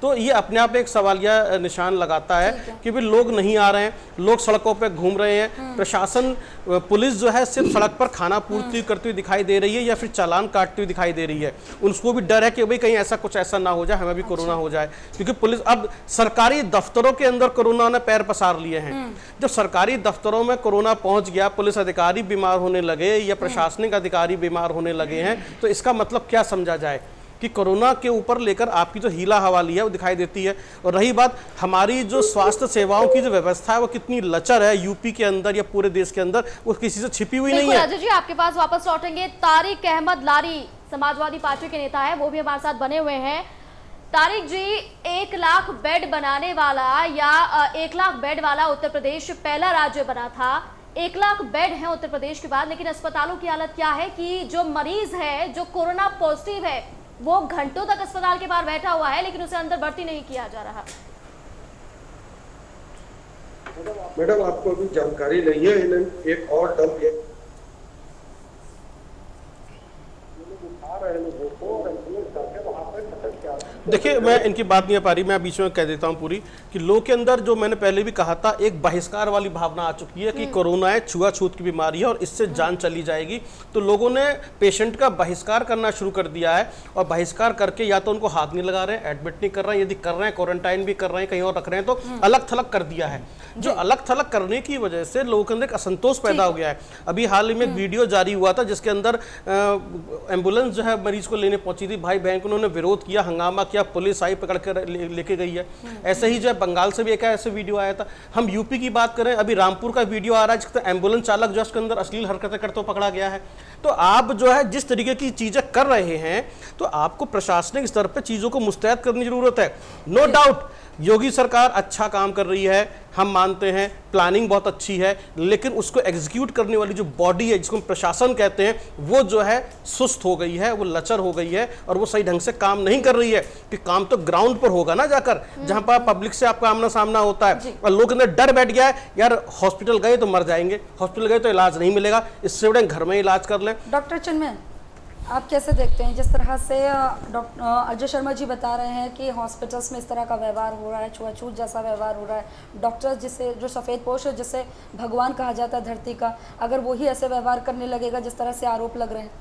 तो ये अपने आप एक सवालिया निशान लगाता है कि भाई लोग नहीं आ रहे हैं, लोग सड़कों पे घूम रहे हैं। प्रशासन, पुलिस जो है सिर्फ सड़क पर खाना पूर्ति करती हुई दिखाई दे रही है या फिर चालान काटती हुई दिखाई दे रही है। उनको भी डर है कि भाई कहीं ऐसा ना हो जाए, हमें भी कोरोना हो जाए, क्योंकि पुलिस अब सरकारी दफ्तरों के अंदर कोरोना ने पैर पसार लिए हैं। जब सरकारी दफ्तरों में कोरोना पहुंच गया, पुलिस अधिकारी बीमार होने लगे या प्रशासनिक अधिकारी बीमार होने लगे हैं, तो इसका मतलब क्या समझा जाए कि कोरोना के ऊपर लेकर आपकी जो हीला हवाली है वो दिखाई देती है। और रही बात हमारी जो स्वास्थ्य सेवाओं की जो व्यवस्था है वो कितनी लचर है यूपी के अंदर या पूरे देश के अंदर, वो किसी से छिपी हुई नहीं है। राजू जी, आपके पास वापस लौटेंगे। तारिक अहमद लारी समाजवादी पार्टी के नेता है, वो भी हमारे साथ बने हुए हैं। तारिक जी, 1 लाख बेड बनाने वाला या 1 लाख बेड वाला उत्तर प्रदेश पहला राज्य बना था। 1 लाख बेड है उत्तर प्रदेश के बाद, लेकिन अस्पतालों की हालत क्या है कि जो मरीज है, जो कोरोना पॉजिटिव है, वो घंटों तक अस्पताल के बाहर बैठा हुआ है, लेकिन उसे अंदर भर्ती नहीं किया जा रहा। मैडम आपको अभी जानकारी नहीं है, इन्हें एक और डब देखिए, मैं इनकी बात नहीं आ पा रही, मैं बीच में कह देता हूं पूरी कि लोगों के अंदर जो मैंने पहले भी कहा था, एक बहिष्कार वाली भावना आ चुकी है कि कोरोना है, छुआछूत की बीमारी है और इससे जान चली जाएगी। तो लोगों ने पेशेंट का बहिष्कार करना शुरू कर दिया है, और बहिष्कार करके या तो उनको हाथ नहीं लगा रहे हैं, एडमिट नहीं कर रहे हैं, यदि कर रहे हैं क्वारंटाइन भी कर रहे हैं, कहीं और रख रहे हैं, तो अलग थलग कर दिया है। जो अलग थलग करने की वजह से लोगों के अंदर एक असंतोष पैदा हो गया है। अभी हाल ही में एक वीडियो जारी हुआ था जिसके अंदर एम्बुलेंस जो है मरीज को लेने पहुंची थी, भाई बहन को उन्होंने विरोध किया, हंगामा किया, पुलिस आई पकड़ कर लेके गई है। ऐसे ही जो है बंगाल से भी एक ऐसे वीडियो आया था। हम यूपी की बात करें, अभी रामपुर का वीडियो आ रहा है जिसका एम्बुलेंस चालक जो उसके अंदर अश्लील हरकतें करते हुए पकड़ा गया है। तो आप जो है जिस तरीके की चीजें कर रहे हैं, तो आपको प्रशासनिक स्तर पर चीजों को मुस्तैद करने की जरूरत है। नो डाउट योगी सरकार अच्छा काम कर रही है, हम मानते हैं, प्लानिंग बहुत अच्छी है, लेकिन उसको एग्जीक्यूट करने वाली जो बॉडी है जिसको हम प्रशासन कहते हैं, वो जो है सुस्त हो गई है, वो लचर हो गई है और वो सही ढंग से काम नहीं कर रही है। कि काम तो ग्राउंड पर होगा ना जाकर, जहां पर पब्लिक से आपका आमना सामना होता है। और लोग अंदर डर बैठ गया है, यार हॉस्पिटल गए तो मर जाएंगे, हॉस्पिटल गए तो इलाज नहीं मिलेगा, इससे बड़े घर में इलाज कर लें। डॉक्टर चिन्मय, आप कैसे देखते हैं जिस तरह से डॉक्टर अजय शर्मा जी बता रहे हैं कि हॉस्पिटल्स में इस तरह का व्यवहार हो रहा है, छुआछूत जैसा व्यवहार हो रहा है, डॉक्टर जिसे जो सफ़ेद पोश है, जिसे भगवान कहा जाता है धरती का, अगर वही ऐसे व्यवहार करने लगेगा जिस तरह से आरोप लग रहे हैं?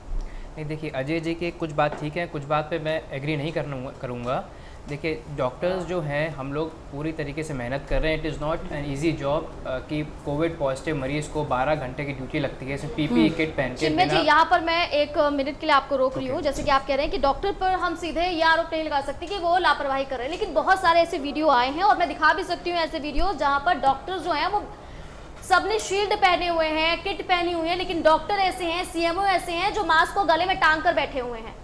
नहीं, देखिए अजय जी की कुछ बात ठीक है, कुछ बात पे मैं एग्री नहीं करूँगा। देखिए डॉक्टर्स जो हैं, हम लोग पूरी तरीके से मेहनत कर रहे हैं। It is not an easy job कि कोविड पॉजिटिव मरीज को 12 घंटे की ड्यूटी लगती है सिर्फ पीपीई किट पहन के। चिन्मय जी, यहाँ पर मैं 1 मिनट के लिए आपको रोक रही हूँ। जैसे कि आप कह रहे हैं कि डॉक्टर पर हम सीधे ये आरोप नहीं लगा सकते कि वो लापरवाही कर रहे हैं, लेकिन बहुत सारे ऐसे वीडियो आए हैं और मैं दिखा भी सकती हूँ ऐसे वीडियो जहाँ पर डॉक्टर्स जो हैं वो सबने शील्ड पहने हुए हैं, किट पहनी हुई है, लेकिन डॉक्टर ऐसे हैं, सीएमओ ऐसे हैं जो मास्क को गले में टांग कर बैठे हुए हैं।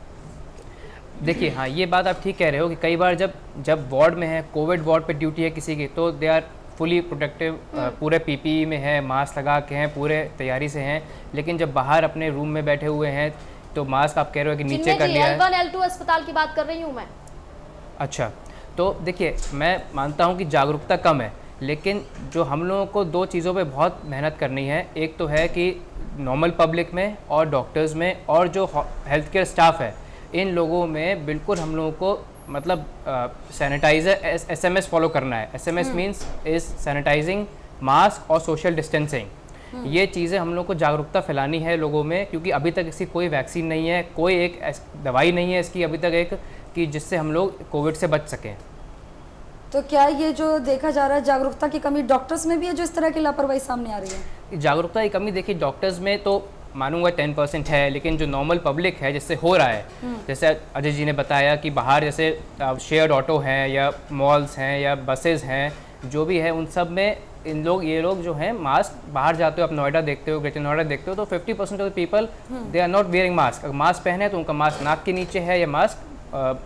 देखिए हाँ, ये बात आप ठीक कह रहे हो कि कई बार जब वार्ड में है, कोविड वार्ड पे ड्यूटी है किसी की, तो दे आर फुली प्रोटेक्टिव, पूरे पीपीई में है, मास्क लगा के हैं, पूरे तैयारी से हैं। लेकिन जब बाहर अपने रूम में बैठे हुए हैं तो मास्क आप कह रहे हो कि नीचे कर लिया है। L1 L2 अस्पताल की बात कर रही हूँ मैं। अच्छा, तो देखिए मैं मानता हूँ कि जागरूकता कम है, लेकिन जो हम लोगों को 2 चीज़ों पे बहुत मेहनत करनी है। एक तो है कि नॉर्मल पब्लिक में और डॉक्टर्स में और जो हेल्थ केयर स्टाफ है, इन लोगों में बिल्कुल हम लोगों को मतलब सैनिटाइज़र SMS फॉलो करना है। SMS means is sanitising, mask और सोशल डिस्टेंसिंग। ये चीज़ें हम लोग को जागरूकता फैलानी है लोगों में, क्योंकि अभी तक इसकी कोई वैक्सीन नहीं है, कोई एक दवाई नहीं है इसकी अभी तक एक कि जिससे हम लोग कोविड से बच सकें। तो क्या ये जो देखा जा रहा है जागरूकता की कमी डॉक्टर्स में भी है जो इस तरह की लापरवाही सामने आ रही है? जागरूकता की कमी देखिए डॉक्टर्स में तो मानूंगा 10% है, लेकिन जो नॉर्मल पब्लिक है जिससे हो रहा है, जैसे अजय जी ने बताया कि बाहर जैसे शेयर्ड ऑटो हैं या मॉल्स हैं या बसेस हैं, जो भी है उन सब में ये लोग जो हैं मास्क, बाहर जाते हो आप नोएडा देखते हो, ग्रेटर नोएडा देखते हो, तो 50% of the people they are not wearing mask. अगर मास्क पहने तो उनका मास्क नाक के नीचे है या मास्क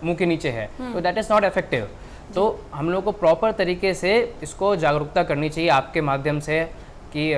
मुंह के नीचे है, तो दैट इज़ नॉट इफेक्टिव। तो हम लोग को प्रॉपर तरीके से इसको जागरूकता करनी चाहिए आपके माध्यम से कि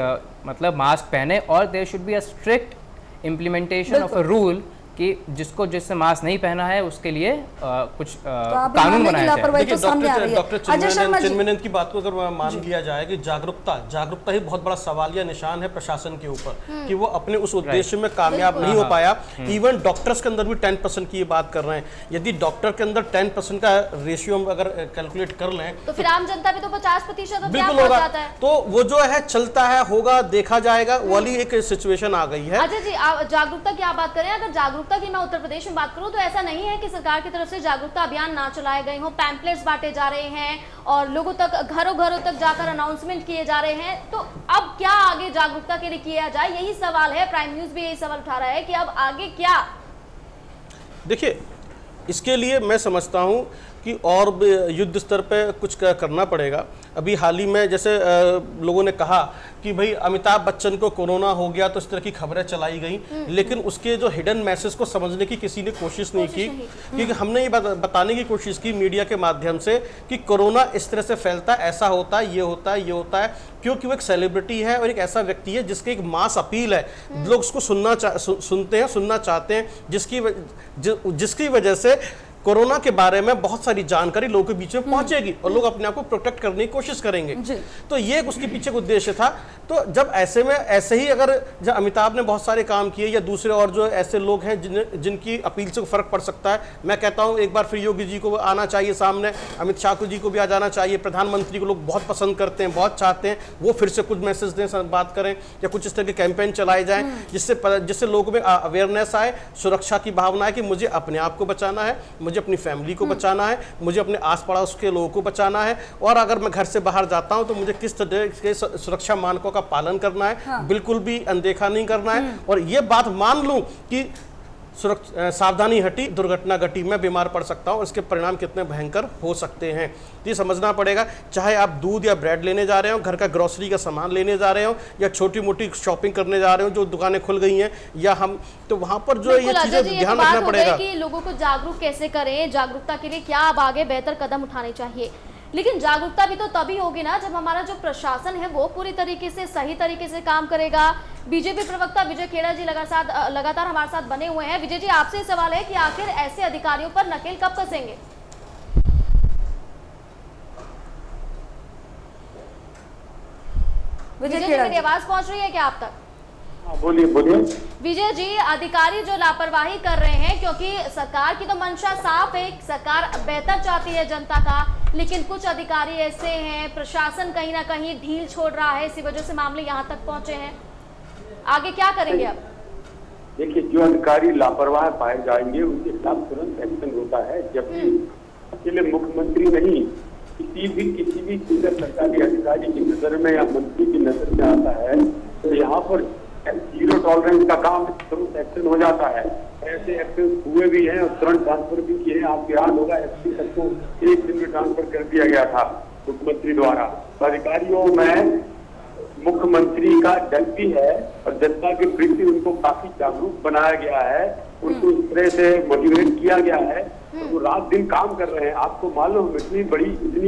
मतलब मास्क पहने, और there should be a strict implementation of a rule कि जिसको जिससे मास्क नहीं पहना है उसके लिए कुछ कानून बनाया जाए। डॉक्टर चिन्मयानंद की बात को अगर मान लिया जाए कि जागरूकता ही बहुत बड़ा सवाल या निशान है प्रशासन के ऊपर कि वो अपने उस उद्देश्य में कामयाब नहीं हो पाया। इवन डॉक्टर्स के अंदर भी 10% की ये बात कर रहे हैं। यदि डॉक्टर के अंदर 10% का रेशियो अगर कैलकुलेट कर लें तो फिर आम जनता भी तो 50% बिल्कुल होगा। तो वो जो है चलता है, होगा, देखा जाएगा वाली एक सिचुएशन आ गई है। अजय जी जागरूकता की आप बात करें, अगर जागरूकता की मैं उत्तर प्रदेश में बात करूं तो ऐसा नहीं है कि सरकार की तरफ से जागरूकता अभियान ना चलाए गए हों, पैम्पलेट्स बांटे जा रहे हैं और लोगों तक घरों घरों तक जाकर अनाउंसमेंट किए जा रहे हैं। तो अब क्या आगे जागरूकता के लिए किया जाए, यही सवाल है। प्राइम न्यूज भी यही सवाल उठा रहा है कि अब आगे क्या। देखिए इसके लिए मैं समझता हूं कि और युद्ध स्तर पे कुछ करना पड़ेगा। अभी हाल ही में जैसे लोगों ने कहा कि भाई अमिताभ बच्चन को कोरोना हो गया तो इस तरह की खबरें चलाई गई, लेकिन उसके जो हिडन मैसेज को समझने की किसी ने कोशिश नहीं की, क्योंकि हमने ये बताने की कोशिश की मीडिया के माध्यम से कि कोरोना इस तरह से फैलता है, ऐसा होता है, ये होता है, ये होता है, क्योंकि वो एक सेलिब्रिटी है और एक ऐसा व्यक्ति है जिसकी एक मास अपील है, लोग उसको सुनते हैं, सुनना चाहते हैं, जिसकी वजह से कोरोना के बारे में बहुत सारी जानकारी लोगों के बीच में पहुंचेगी और लोग अपने आप को प्रोटेक्ट करने की कोशिश करेंगे। तो ये उसके पीछे उद्देश्य था। तो जब ऐसे में ऐसे ही अगर जब अमिताभ ने बहुत सारे काम किए या दूसरे और जो ऐसे लोग हैं जिनकी अपील से फर्क पड़ सकता है, मैं कहता हूं एक बार फिर योगी जी को आना चाहिए सामने, अमित शाह जी को भी आ जाना चाहिए, प्रधानमंत्री को लोग बहुत पसंद करते हैं, बहुत चाहते हैं, वो फिर से कुछ मैसेज दें, बात करें या कुछ इस तरह के कैंपेन चलाए जाएं जिससे लोगों में अवेयरनेस आए, सुरक्षा की भावना है कि मुझे अपने आप को बचाना है, मुझे अपनी फैमिली को बचाना है, मुझे अपने आस पड़ोस के लोगों को बचाना है, और अगर मैं घर से बाहर जाता हूं तो मुझे किस तरह के सुरक्षा मानकों का पालन करना है, बिल्कुल भी अनदेखा नहीं करना है। और ये बात मान लूं कि सावधानी हटी, दुर्घटना घटी, मैं बीमार पड़ सकता हूं और इसके परिणाम कितने भयंकर हो सकते हैं ये समझना पड़ेगा। चाहे आप दूध या ब्रेड लेने जा रहे हो, घर का ग्रोसरी का सामान लेने जा रहे हो, या छोटी मोटी शॉपिंग करने जा रहे हो जो दुकानें खुल गई हैं, या हम तो वहां पर जो ये चीजें ध्यान रखना पड़ेगा कि लोगों को जागरूक कैसे करें, जागरूकता के लिए क्या अब आगे बेहतर कदम उठाने चाहिए। लेकिन जागरूकता भी तो तभी होगी ना जब हमारा जो प्रशासन है वो पूरी तरीके से सही तरीके से काम करेगा। बीजेपी प्रवक्ता विजय खेड़ा जी लगातार हमारे साथ बने हुए हैं। विजय जी आपसे सवाल है कि आखिर ऐसे अधिकारियों पर नकेल कब कसेंगे? विजय जी मेरी आवाज पहुंच रही है क्या आप तक? बोलिए बोलिए। विजय जी अधिकारी जो लापरवाही कर रहे हैं, क्योंकि सरकार की तो मंशा साफ है, सरकार बेहतर चाहती है जनता का, लेकिन कुछ अधिकारी ऐसे हैं, प्रशासन कहीं ना कहीं ढील छोड़ रहा है, इसी वजह से मामले यहाँ तक पहुंचे हैं। आगे क्या करेंगे अब? देखिए जो अधिकारी लापरवाह पाए जाएंगे उनके खिलाफ तुरंत एक्शन होता है, जबकि अकेले मुख्यमंत्री नहीं किसी भी सरकारी अधिकारी की नजर में या मंत्री की नजर में आता है तो यहाँ पर जीरो टॉलरेंस का काम तुरंत एक्शन हो जाता है। ऐसे एक्शन हुए भी हैं और तुरंत ट्रांसफर भी किए हैं। आपको याद होगा एसपी तक को 1 दिन में ट्रांसफर कर दिया गया था मुख्यमंत्री द्वारा। अधिकारियों में मुख्यमंत्री का डर भी है और जनता के प्रति उनको काफी जागरूक बनाया गया है, उनको इस तरह से मोटिवेट किया गया है, वो रात दिन काम कर रहे हैं। आपको मालूम इतनी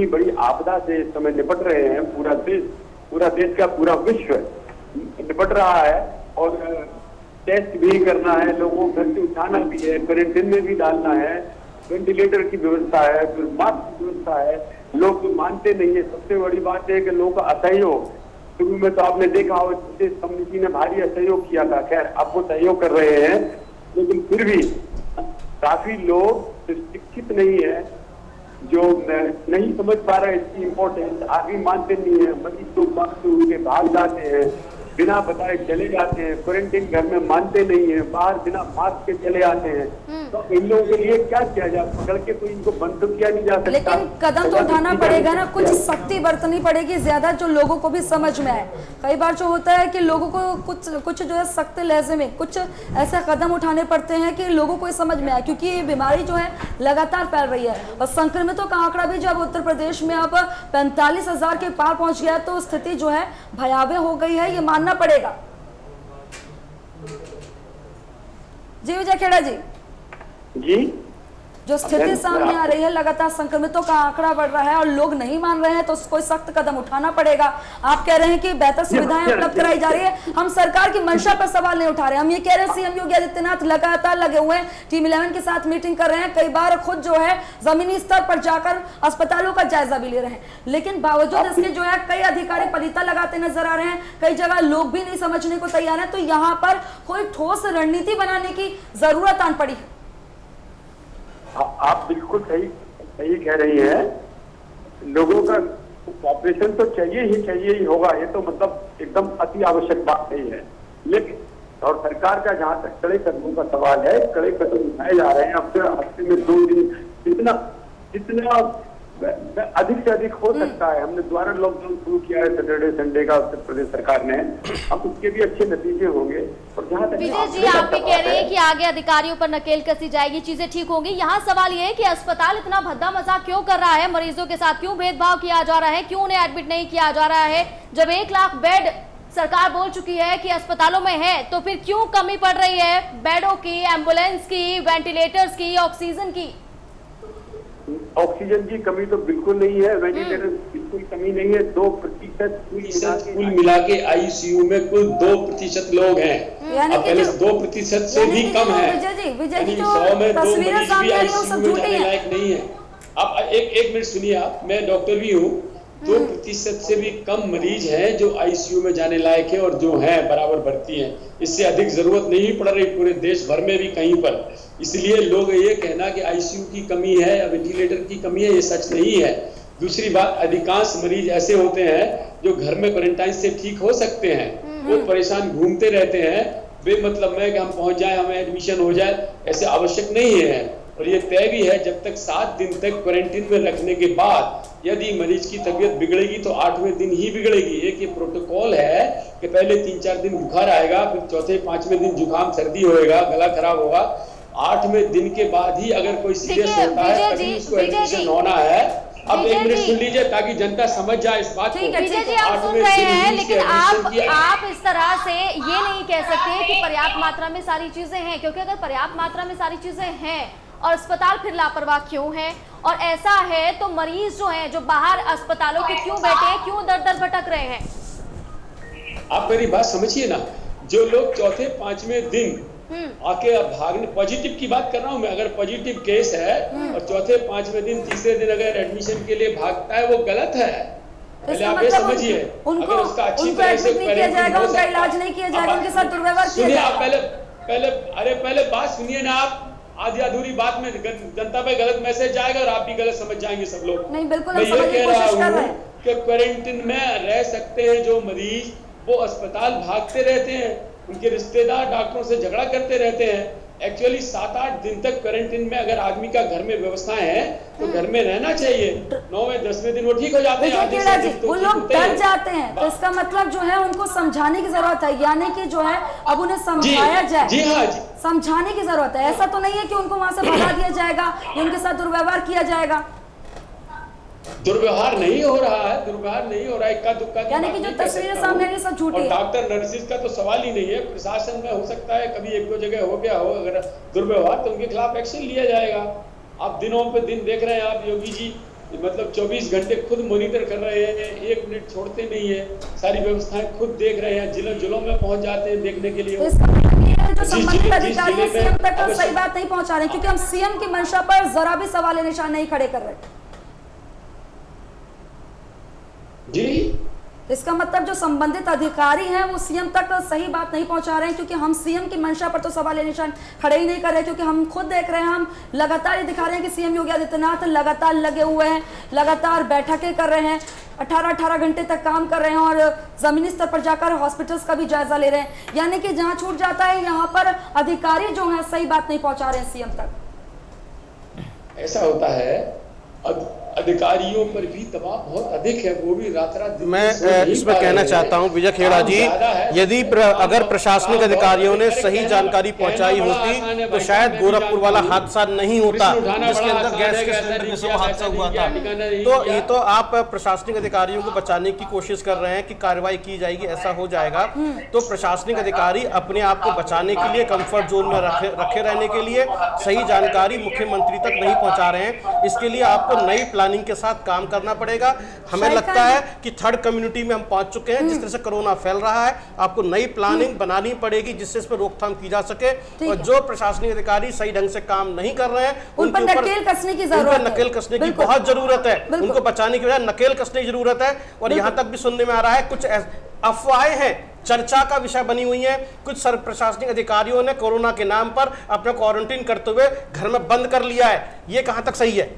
बड़ी आपदा से इस समय निपट रहे हैं, पूरा देश का पूरा विश्व निपट रहा है, और टेस्ट भी करना है, लोगों को घर से उठाना भी है, क्वारंटीन में भी डालना है, वेंटिलेटर की व्यवस्था है, फिर मास्क की व्यवस्था है। लोग मानते नहीं है। सबसे बड़ी बात है कि लोगों का असहयोग, शुरू में तो आपने देखा हो कम्युनिटी ने भारी असहयोग किया था, खैर अब वो सहयोग कर रहे हैं, लेकिन फिर भी काफी लोग शिक्षित नहीं है, जो नहीं समझ पा रहे इसकी इम्पोर्टेंस, आगे मानते नहीं है, मरीज तो उनके भाग जाते हैं। बिना बताए चले जाते हैं, क्वारंटीन घर में मानते नहीं है, बाहर बिना मास्क के चले आते हैं, तो इन लोगों के लिए क्या किया जाए? पकड़ के तो इनको बंद तो किया नहीं जा सकता। लेकिन कदम तो उठाना पड़ेगा ना, कुछ सख्ती बरतनी पड़ेगी ज्यादा, जो लोगों को भी समझ में आए। कई बार जो होता है कि लोगों को कुछ जो है सख्त लहजे में कुछ ऐसे कदम उठाने पड़ते हैं कि लोगों को समझ में आए, क्योंकि ये बीमारी जो है लगातार फैल रही है और संक्रमितों का आंकड़ा भी जब उत्तर प्रदेश में अब 45,000 के पार पहुंच गया तो स्थिति जो है भयावह हो गई है, ये मानना पड़ेगा। जी विजय खेड़ा जी, जो स्थिति सामने आ रही है, लगातार संक्रमितों का आंकड़ा बढ़ रहा है और लोग नहीं मान रहे हैं, तो कोई सख्त कदम उठाना पड़ेगा। आप कह रहे हैं कि बेहतर सुविधाएं उपलब्ध कराई जा रही है, हम सरकार की मंशा पर सवाल नहीं उठा रहे, हम ये कह रहे हैं सीएम योगी आदित्यनाथ लगातार लगे हुए हैं, टीम 11 के साथ मीटिंग कर रहे हैं, कई बार खुद जो है जमीनी स्तर पर जाकर अस्पतालों का जायजा भी ले रहे हैं, लेकिन बावजूद इसके जो है कई अधिकारी पलीता लगाते नजर आ रहे हैं, कई जगह लोग भी नहीं समझने को तैयार है। तो यहाँ पर कोई ठोस रणनीति बनाने की जरूरत आन पड़ी है। आप बिल्कुल सही कह रही हैं। लोगों का ऑपरेशन तो चाहिए ही होगा, ये तो मतलब एकदम अति आवश्यक बात नहीं है, लेकिन और सरकार का जहां तक कड़े कदमों का सवाल है, कड़े कदम उठाए जा रहे हैं। अब हफ्ते में 2 दिन जितना अधिक से अधिक हो सकता है। हमने दोबारा लॉकडाउन शुरू किया है सैटरडे संडे का उत्तर प्रदेश सरकार ने, अब उसके भी अच्छे नतीजे होंगे। और जहाँ तक विजय जी, आप भी कह रहे हैं कि आगे अधिकारियों पर नकेल कसी जाएगी, चीजें ठीक होंगी। यहाँ सवाल ये है कि अस्पताल इतना भद्दा मजाक क्यों कर रहा है, मरीजों के साथ क्यों भेदभाव किया जा रहा है, क्यों उन्हें एडमिट नहीं किया जा रहा है? जब 1 लाख बेड सरकार बोल चुकी है कि अस्पतालों में है, तो फिर क्यों कमी पड़ रही है बेडों की, एम्बुलेंस की, वेंटिलेटर्स की, ऑक्सीजन की? ऑक्सीजन की कमी तो बिल्कुल नहीं है, वेंटिलेटर बिल्कुल कमी नहीं है। 2% कुल मिला के आईसीयू में कुल 2% लोग हैं, अब पहले 2% से भी कम है। विजय जी, 100 में 2 तस्वीरें मरीज भी सामने आई आईसीयू में जाने लायक नहीं है। अब एक मिनट सुनिए आप, मैं डॉक्टर भी हूँ, 2% से भी कम मरीज हैं जो आईसीयू में जाने लायक है और जो हैं बराबर भर्ती हैं। इससे अधिक जरूरत नहीं पड़ रही पूरे देश भर में भी कहीं पर। इसलिए लोग ये कहना कि आईसीयू की कमी है या वेंटिलेटर की कमी है, ये सच नहीं है। दूसरी बात, अधिकांश मरीज ऐसे होते हैं जो घर में क्वारंटाइन से ठीक हो सकते हैं, वो परेशान घूमते रहते हैं बेमतलब में कि हम पहुंच जाए, हमें एडमिशन हो जाए, ऐसे आवश्यक नहीं है। और ये तय भी है, जब तक 7 दिन तक क्वारंटीन में रखने के बाद यदि मरीज की तबीयत बिगड़ेगी तो 8वें दिन ही बिगड़ेगी। एक ये प्रोटोकॉल है कि पहले 3-4 दिन बुखार आएगा, फिर 4-5वें दिन जुकाम सर्दी होएगा, गला खराब होगा, 8वें दिन के बाद ही अगर कोई सीरियस होता है तभी उसको एडमिशन होना है। अब 1 मिनट सुन लीजिए ताकि जनता समझ जाए इस बात को। विजय जी, आप सुन रहे हैं, लेकिन आप इस तरह से ये नहीं कह सकते कि पर्याप्त मात्रा में सारी चीजें हैं, क्योंकि अगर पर्याप्त मात्रा में सारी चीजें हैं और अस्पताल फिर लापरवाह क्यों है? और ऐसा है तो मरीज जो हैं, जो बाहर अस्पतालों के क्यों बैठे हैं, क्यों दर भटक रहे हैं? आप मेरी बात समझिए ना, जो लोग 4-5वें दिन आके भागने, पॉजिटिव की बात कर रहा हूं मैं, अगर पॉजिटिव केस है और 4-5वें दिन 3रे दिन अगर एडमिशन के लिए भागता है, वो गलत है। पहले आप ये समझिए, अगर उसका अच्छी तरह से किया जाएगा, उनका इलाज नहीं किया जाएगा, उनके साथ दुर्व्यवहार किया जाएगा। आप पहले बात सुनिए ना, आप आधी अधूरी बात में जनता पे गलत मैसेज जाएगा और आप भी गलत समझ जाएंगे सब लोग। नहीं, बिल्कुल मैं ये कह रहा हूँ कि क्वारंटीन में रह सकते हैं जो मरीज, वो अस्पताल भागते रहते हैं, उनके रिश्तेदार डॉक्टरों से झगड़ा करते रहते हैं। एक्चुअली 7-8 दिन तक क्वारंटीन में अगर आदमी का घर में व्यवस्थाएं हैं तो घर में रहना चाहिए। 9वें-10वें दिन वो ठीक हो जाते हैं, वो लोग डर जाते हैं, तो इसका मतलब जो है उनको समझाने की जरूरत है, यानी कि जो है अब उन्हें समझाया जाए। जी हाँ जी, समझाने की जरूरत है। ऐसा तो नहीं है कि उनको वहां से भगा दिया जाएगा या उनके साथ दुर्व्यवहार किया जाएगा। दुर्व्यवहार नहीं हो रहा है, दुर्व्यवहार नहीं हो रहा है, इक्का दुक्का यानी कि जो तस्वीरें सामने आई सब झूठी है। डॉक्टर नर्सिस का तो सवाल ही नहीं है, प्रशासन में हो सकता है कभी 1-2 जगह हो गया हो अगर दुर्व्यवहार, तो उनके खिलाफ एक्शन लिया जाएगा। आप दिनों पे दिन देख रहे हैं आप, योगी जी मतलब 24 घंटे खुद मॉनिटर कर रहे हैं, 1 मिनट छोड़ते नहीं है, सारी व्यवस्थाएं खुद देख रहे हैं, जिलों में पहुंच जाते हैं देखने के लिए। जो संबंधित अधिकारी सीएम तक सही बात नहीं पहुंचा रहे, क्योंकि हम सीएम की मंशा पर जरा भी सवाल निशान नहीं खड़े कर रहे जी। इसका मतलब जो संबंधित अधिकारी हैं वो सीएम तक सही बात नहीं पहुंचा रहे हैं, क्योंकि हम सीएम की मंशा पर तो सवाल निशान खड़े ही नहीं कर रहे, क्योंकि हम खुद देख रहे हैं, हम लगातार ये दिखा रहे हैं कि सीएम योगी आदित्यनाथ लगातार लगे हुए हैं, लगातार बैठकें कर रहे हैं, 18 घंटे तक काम कर रहे हैं और जमीनी स्तर पर जाकर हॉस्पिटल्स का भी जायजा ले रहे हैं, यानी कि जहां छूट जाता है यहाँ पर अधिकारी जो है सही बात नहीं पहुंचा रहे हैं सीएम तक। ऐसा होता है, अधिकारियों पर भी दबाव बहुत अधिक है, वो भी रात रात। मैं इसमें कहना चाहता हूँ विजय खेड़ा जी, यदि अगर प्रशासनिक अधिकारियों ने सही जानकारी पहुंचाई होती तो शायद गोरखपुर वाला हादसा नहीं होता जिसके अंदर गैस के सिलेंडर के साथ हादसा हुआ था। तो ये तो आप प्रशासनिक अधिकारियों को बचाने की कोशिश कर रहे हैं कि कार्रवाई की जाएगी, ऐसा हो जाएगा। तो प्रशासनिक अधिकारी अपने आप को बचाने के लिए, कंफर्ट जोन में रखे रहने के लिए सही जानकारी मुख्यमंत्री तक नहीं पहुंचा रहे हैं। इसके लिए आपको नई प्लानिंग के साथ काम करना पड़ेगा। हमें लगता है कि थर्ड कम्युनिटी में हम पहुंच चुके हैं। जिस तरह से कोरोना फैल रहा है, आपको नई प्लानिंग बनानी पड़ेगी जिससे इस पर रोकथाम की जा सके। और जो प्रशासनिक अधिकारी सही ढंग से काम नहीं कर रहे हैं उन पर नकेल कसने की जरूरत है, नकेल कसने की बहुत जरूरत है। उनको बचाने की बजाय नकेल कसने की जरूरत है। और यहाँ तक भी सुनने में आ रहा है कुछ अफवाहें हैं, चर्चा का विषय बनी हुई है। कुछ प्रशासनिक अधिकारियों ने कोरोना के नाम पर अपना क्वारंटीन करते हुए घर में बंद कर लिया है। ये कहां तक सही है,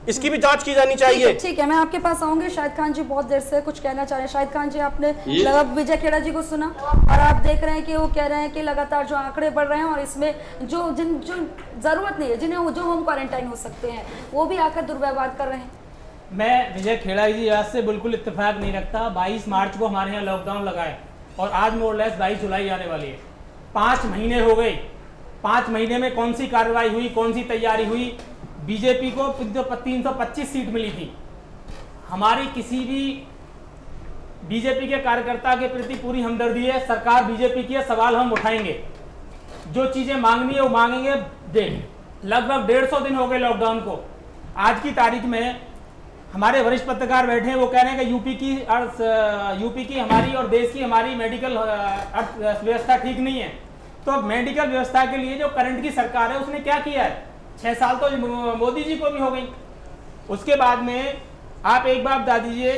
इसकी भी जांच की जानी चाहिए। ठीक है, मैं आपके पास आऊंगी। शाहिद खान जी बहुत देर से कुछ कहना चाह रहे हैं। शाहिद खान जी, आपने लगभग विजय खेड़ा जी को सुना और आप देख रहे हैं कि वो कह रहे हैं कि लगातार जो आंकड़े बढ़ रहे हैं और इसमें जो जरूरत नहीं है, जिन्हें जो होम क्वारंटाइन हो सकते हैं, वो भी आकर दुर्व्यवहार कर रहे हैं। मैं विजय खेड़ा जी आज से बिल्कुल इत्तेफाक नहीं रखता। 22 मार्च को हमारे यहाँ लॉकडाउन लगा है और आज मोरलेस 22 जुलाई आने वाली है। 5 महीने हो गए। 5 महीने में कौन सी कार्रवाई हुई, कौन सी तैयारी हुई? बीजेपी को 325 सीट मिली थी। हमारी किसी भी बीजेपी के कार्यकर्ता के प्रति पूरी हमदर्दी है। सरकार बीजेपी की है, सवाल हम उठाएंगे। जो चीजें मांगनी है वो मांगेंगे। लगभग 150 दिन हो गए लॉकडाउन को। आज की तारीख में हमारे वरिष्ठ पत्रकार बैठे हैं, वो कह रहे हैं कि यूपी की हमारी और देश की हमारी मेडिकल अर्थव्यवस्था ठीक नहीं है। तो मेडिकल व्यवस्था के लिए जो करंट की सरकार है उसने क्या किया है? 6 साल तो मोदी जी को भी हो गई। उसके बाद में आप एक बात बता दीजिए,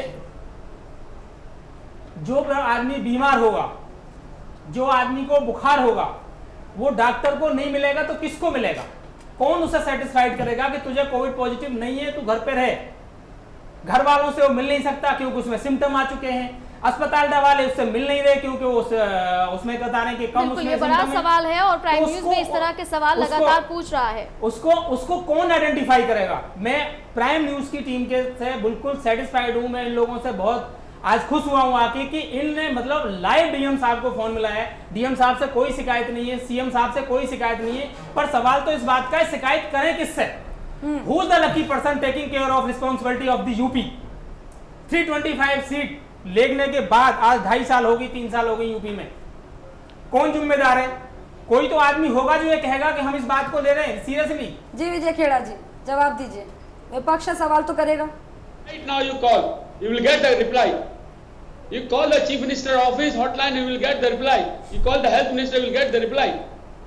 जो आदमी बीमार होगा, जो आदमी को बुखार होगा, वो डॉक्टर को नहीं मिलेगा तो किसको मिलेगा? कौन उसे सेटिस्फाइड करेगा कि तुझे कोविड पॉजिटिव नहीं है, तू घर पे रहे? घर वालों से वो मिल नहीं सकता क्योंकि उसमें सिम्टम आ चुके हैं। अस्पताल वाले उससे मिल नहीं रहे क्योंकि उसमें बता रहे कि कम उसमें ये बड़ा सवाल है और प्राइम न्यूज़ में इस तरह के सवाल लगातार पूछ रहा है। उसको कौन आइडेंटिफाई करेगा? मैं प्राइम न्यूज़ की टीम के से बिल्कुल सेटिस्फाइड हूं। मैं इन लोगों से बहुत आज खुश हुआ हूं आके कि इनने मतलब लाइव डीएम साहब को फोन मिला है। डीएम साहब से कोई शिकायत नहीं है, सीएम साहब से कोई शिकायत नहीं है। पर सवाल तो इस बात का है, शिकायत करें किससे? Who is the lucky person taking care of responsibility of the UP? 325 seat लेने के बाद आज 2.5 साल हो गई, 3 साल हो गई यूपी में। कौन जिम्मेदार है? कोई तो आदमी होगा जो ये कहेगा कि हम इस बात को ले रहे हैं सीरियसली। जी विजय खेड़ा जी, जवाब दीजिए। विपक्ष सवाल तो करेगा। Right now you call, you will get the reply. You call the chief minister office hotline, you will get the reply. You call the health minister, you will get the reply.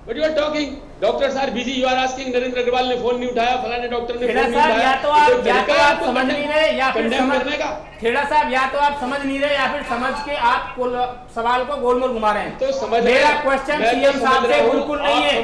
But you are talking, doctors are busy. You are asking Narendra Agarwal ने phone नहीं उठाया, फलाने doctor ने phone नहीं उठाया। या तो आप समझ नहीं रहे या फिर करने का। खेड़ा साहब, या तो आप समझ नहीं रहे या फिर समझ के आप सवाल को गोलमोल घुमा रहे हैं। तो समझ मेरा क्वेश्चन सीएम साहब से बिल्कुल नहीं है।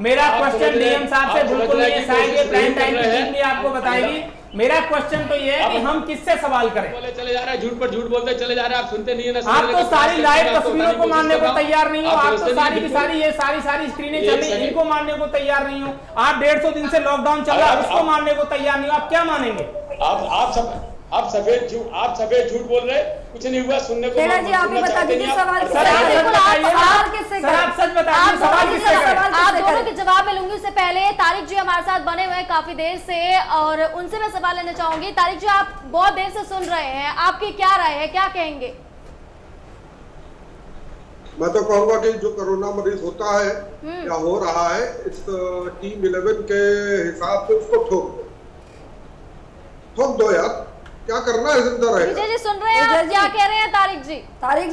मेरा क्वेश्चन डीएम साहब से बिल्कुल नहीं है। शायद ये प्राइम टाइम की टीम भी आपको बताएगी। मेरा क्वेश्चन तो ये है कि हम किससे सवाल करें? बोले चले जा रहा है, झूठ पर झूठ बोलते चले जा रहे हैं, आप सुनते नहीं है ना। आप तो सारी लाइव तस्वीरों को मानने को तैयार नहीं हो। आप तो सारी की सारी ये सारी स्क्रीनें चल रही है, इनको मानने को तैयार नहीं हो। आप 150 दिन से लॉकडाउन चल रहा है, उसको मानने को तैयार नहीं हो। आप क्या मानेंगे? आप सफेद झूठ बोल रहे, कुछ नहीं हुआ, सुनने को। खेड़ा जी, आप ही बता दीजिए सवाल आप सच बताइए, सवाल किससे करें? आप दोनों के जवाब में लूंगी। उससे पहले तारिक जी हमारे साथ बने हुए हैं काफी देर से और उनसे मैं सवाल लेना चाहूंगी। तारिक जी, आप बहुत देर से सुन रहे हैं, आपकी क्या राय है, क्या कहेंगे? मैं तो कहूँगा कि जो कोरोना मरीज होता है या हो रहा है, इस टीम 11 के हिसाब से उसको ठोक दो यार। क्या करना है जिंदा रहेगा। विजय जी सुन रहे हैं, आप क्या कह रहे हैं? तारिक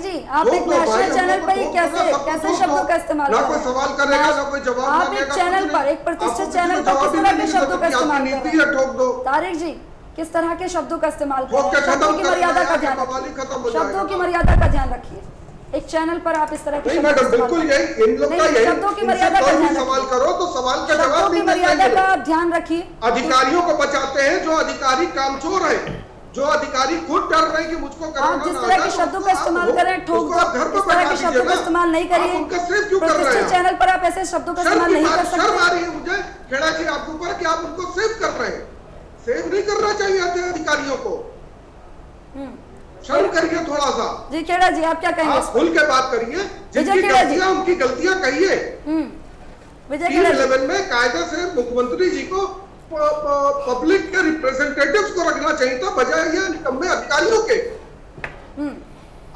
जी आप एक नेशनल चैनल पर ही कैसे शब्दों का इस्तेमाल कर रहे हैं? ना कोई सवाल करेगा, ना कोई जवाब आप एक चैनल पर, एक प्रतिष्ठित चैनल पर किस तरह के शब्दों का इस्तेमाल कर रहे हैं? ठोक दो। तारिक जी, किस तरह के शब्दों का इस्तेमाल कर रहे हैं? शब्दों की मर्यादा का ध्यान रखिए। शब्दों की मर्यादा का ध्यान रखिए। एक चैनल पर आप इस तरह की मैडम बिल्कुल यही इन लोग का यही शब्दों की मर्यादा का ध्यान सवाल करो तो सवाल का जवाब की मर्यादा का ध्यान रखिए। अधिकारियों को बचाते हैं जो अधिकारी कामचोर है। जो अधिकारी खुद डर रहे हैं कि मुझको आप जिस तरह के शब्दों का इस्तेमाल कर रहे हैं, ठोक इस तरह के शब्दों का इस्तेमाल नहीं करिए। उनका सेव क्यों कर रहे हैं? चैनल पर आप ऐसे शब्दों का इस्तेमाल नहीं कर सकते। शर्म आ रही है मुझे खेड़ा जी आपके ऊपर कि आप उनको सेव कर रहे हैं। सेव नहीं करना चाहिए अधिकारियों को, शर्म करिए थोड़ा सा। जी खेड़ा जी आप क्या कहेंगे? आप खुल के बात करिए, जिनकी गलतियां उनकी गलतियां कहिए। विजय टीम 11 में कायदे से मुख्यमंत्री जी को पब्लिक के रिप्रेजेंटेटिव्स को रखना चाहिए था, बजाय ये निकम्मे अधिकारियों के।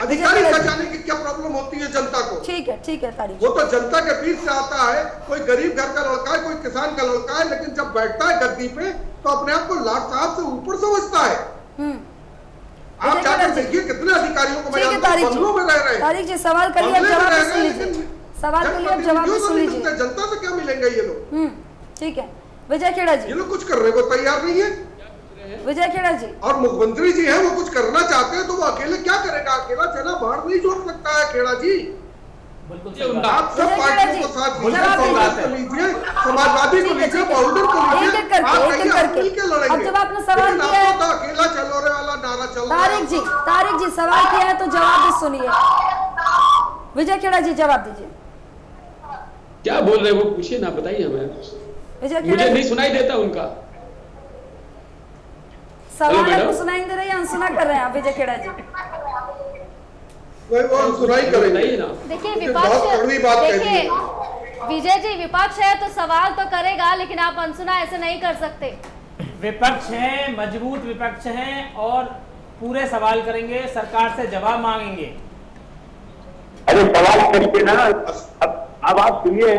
अधिकारी बचाने की क्या प्रॉब्लम होती है जनता को? ठीक है तारीख, वो तो जनता के बीच से आता है, कोई गरीब घर का लड़का है, कोई किसान का लड़का है, लेकिन जब बैठता है गद्दी पे तो अपने आप को लाट साहब से ऊपर समझता है। आप जाकर देखिए कितने अधिकारियों को बंगलों में रह रहे हैं। तारीख जी सवाल करिए, अब जवाब सुन लीजिए। सवाल करिए, अब जवाब सुन लीजिए। जनता से क्या मिलेंगे ये लोग? ठीक है विजय खेड़ा जी। ये लोग कुछ करने को तैयार नहीं है। विजय खेड़ा जी और मुख्यमंत्री जी है, वो कुछ करना चाहते हैं तो वो अकेले क्या करेगा? अकेला चना बाहर नहीं जोड़ सकता है खेड़ा जी। आप सब पार्टियों को साथ लीजिए, समाजवादी को लीजिए, बहुजन को लीजिए, अब जब आपने सवाल किया है तो अकेला चलो रे वाला नारा चल रहा है। तारिक जी सवाल किया है तो जवाब भी सुनिए। विजय खेड़ा जी जवाब दीजिए। क्या बोल रहे हैं वो पूछिए ना, बताइए हमें। मुझे नहीं सुनाई देता उनका सवाल। आपको सुनाई दे रहा है या अनसुना कर रहे हैं आप विजय खेड़ा जी? वो सुनाई करेंगे ना। देखिए विपक्ष, देखिए विजय जी विपक्ष है तो सवाल तो करेगा, लेकिन आप अनसुना ऐसे नहीं कर सकते। विपक्ष है, मजबूत विपक्ष है और पूरे सवाल करेंगे, सरकार से जवाब मांगेंगे। अरे सवाल करिए ना, अब आप सुनिए,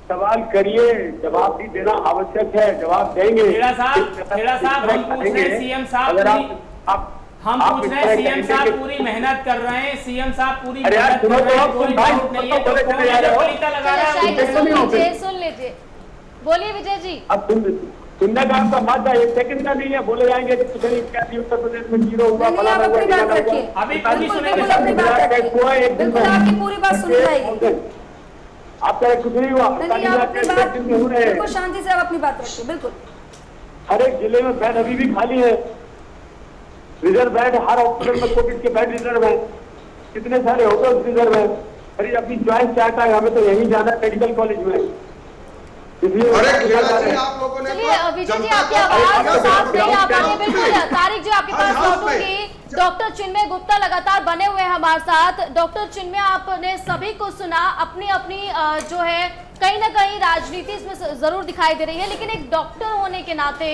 सवाल करिए, जवाब भी देना आवश्यक है, जवाब देंगे। खेड़ा साहब हम पूछ रहे हैं, सीएम साहब हम पूछ रहे हैं, सीएम साहब पूरी मेहनत कर रहे हैं, सीएम साहब पूरी मेहनत कर रहे हैं, कोई डाउट नहीं है, तो लगा रहा है। सुन लीजिए, बोलिए विजय जी। अब सुनने का आपका मत है, 1 सेकंड का नहीं है, बोले जाएंगे कि कुछ नहीं, क्या उत्तर प्रदेश में 0 हुआ, फलाना हुआ, अभी पूरी सुनेंगे, आपकी पूरी बात सुनी जाएगी। आपका कुछ नहीं हुआ, बिल्कुल शांति से आप अपनी बात रखिए। बिल्कुल हर एक जिले में बेड अभी भी खाली है, रिजर्व बेड हर हॉस्पिटल में कोविड के बेड रिजर्व है, कितने सारे होटल रिजर्व है। अरे अपनी चॉइस चाहता है, हमें तो यही जाना है मेडिकल कॉलेज में। चलिए विजय जी आपकी आवाज साफ नहीं आ पा रही है। बिल्कुल तारिक जी आपके पास लौटूंगी। डॉक्टर चिन्मय गुप्ता लगातार बने हुए हैं हमारे साथ। डॉक्टर चिन्मय आपने सभी को सुना, अपनी अपनी जो है कहीं ना कहीं राजनीति इसमें जरूर दिखाई दे रही है, लेकिन एक डॉक्टर होने के नाते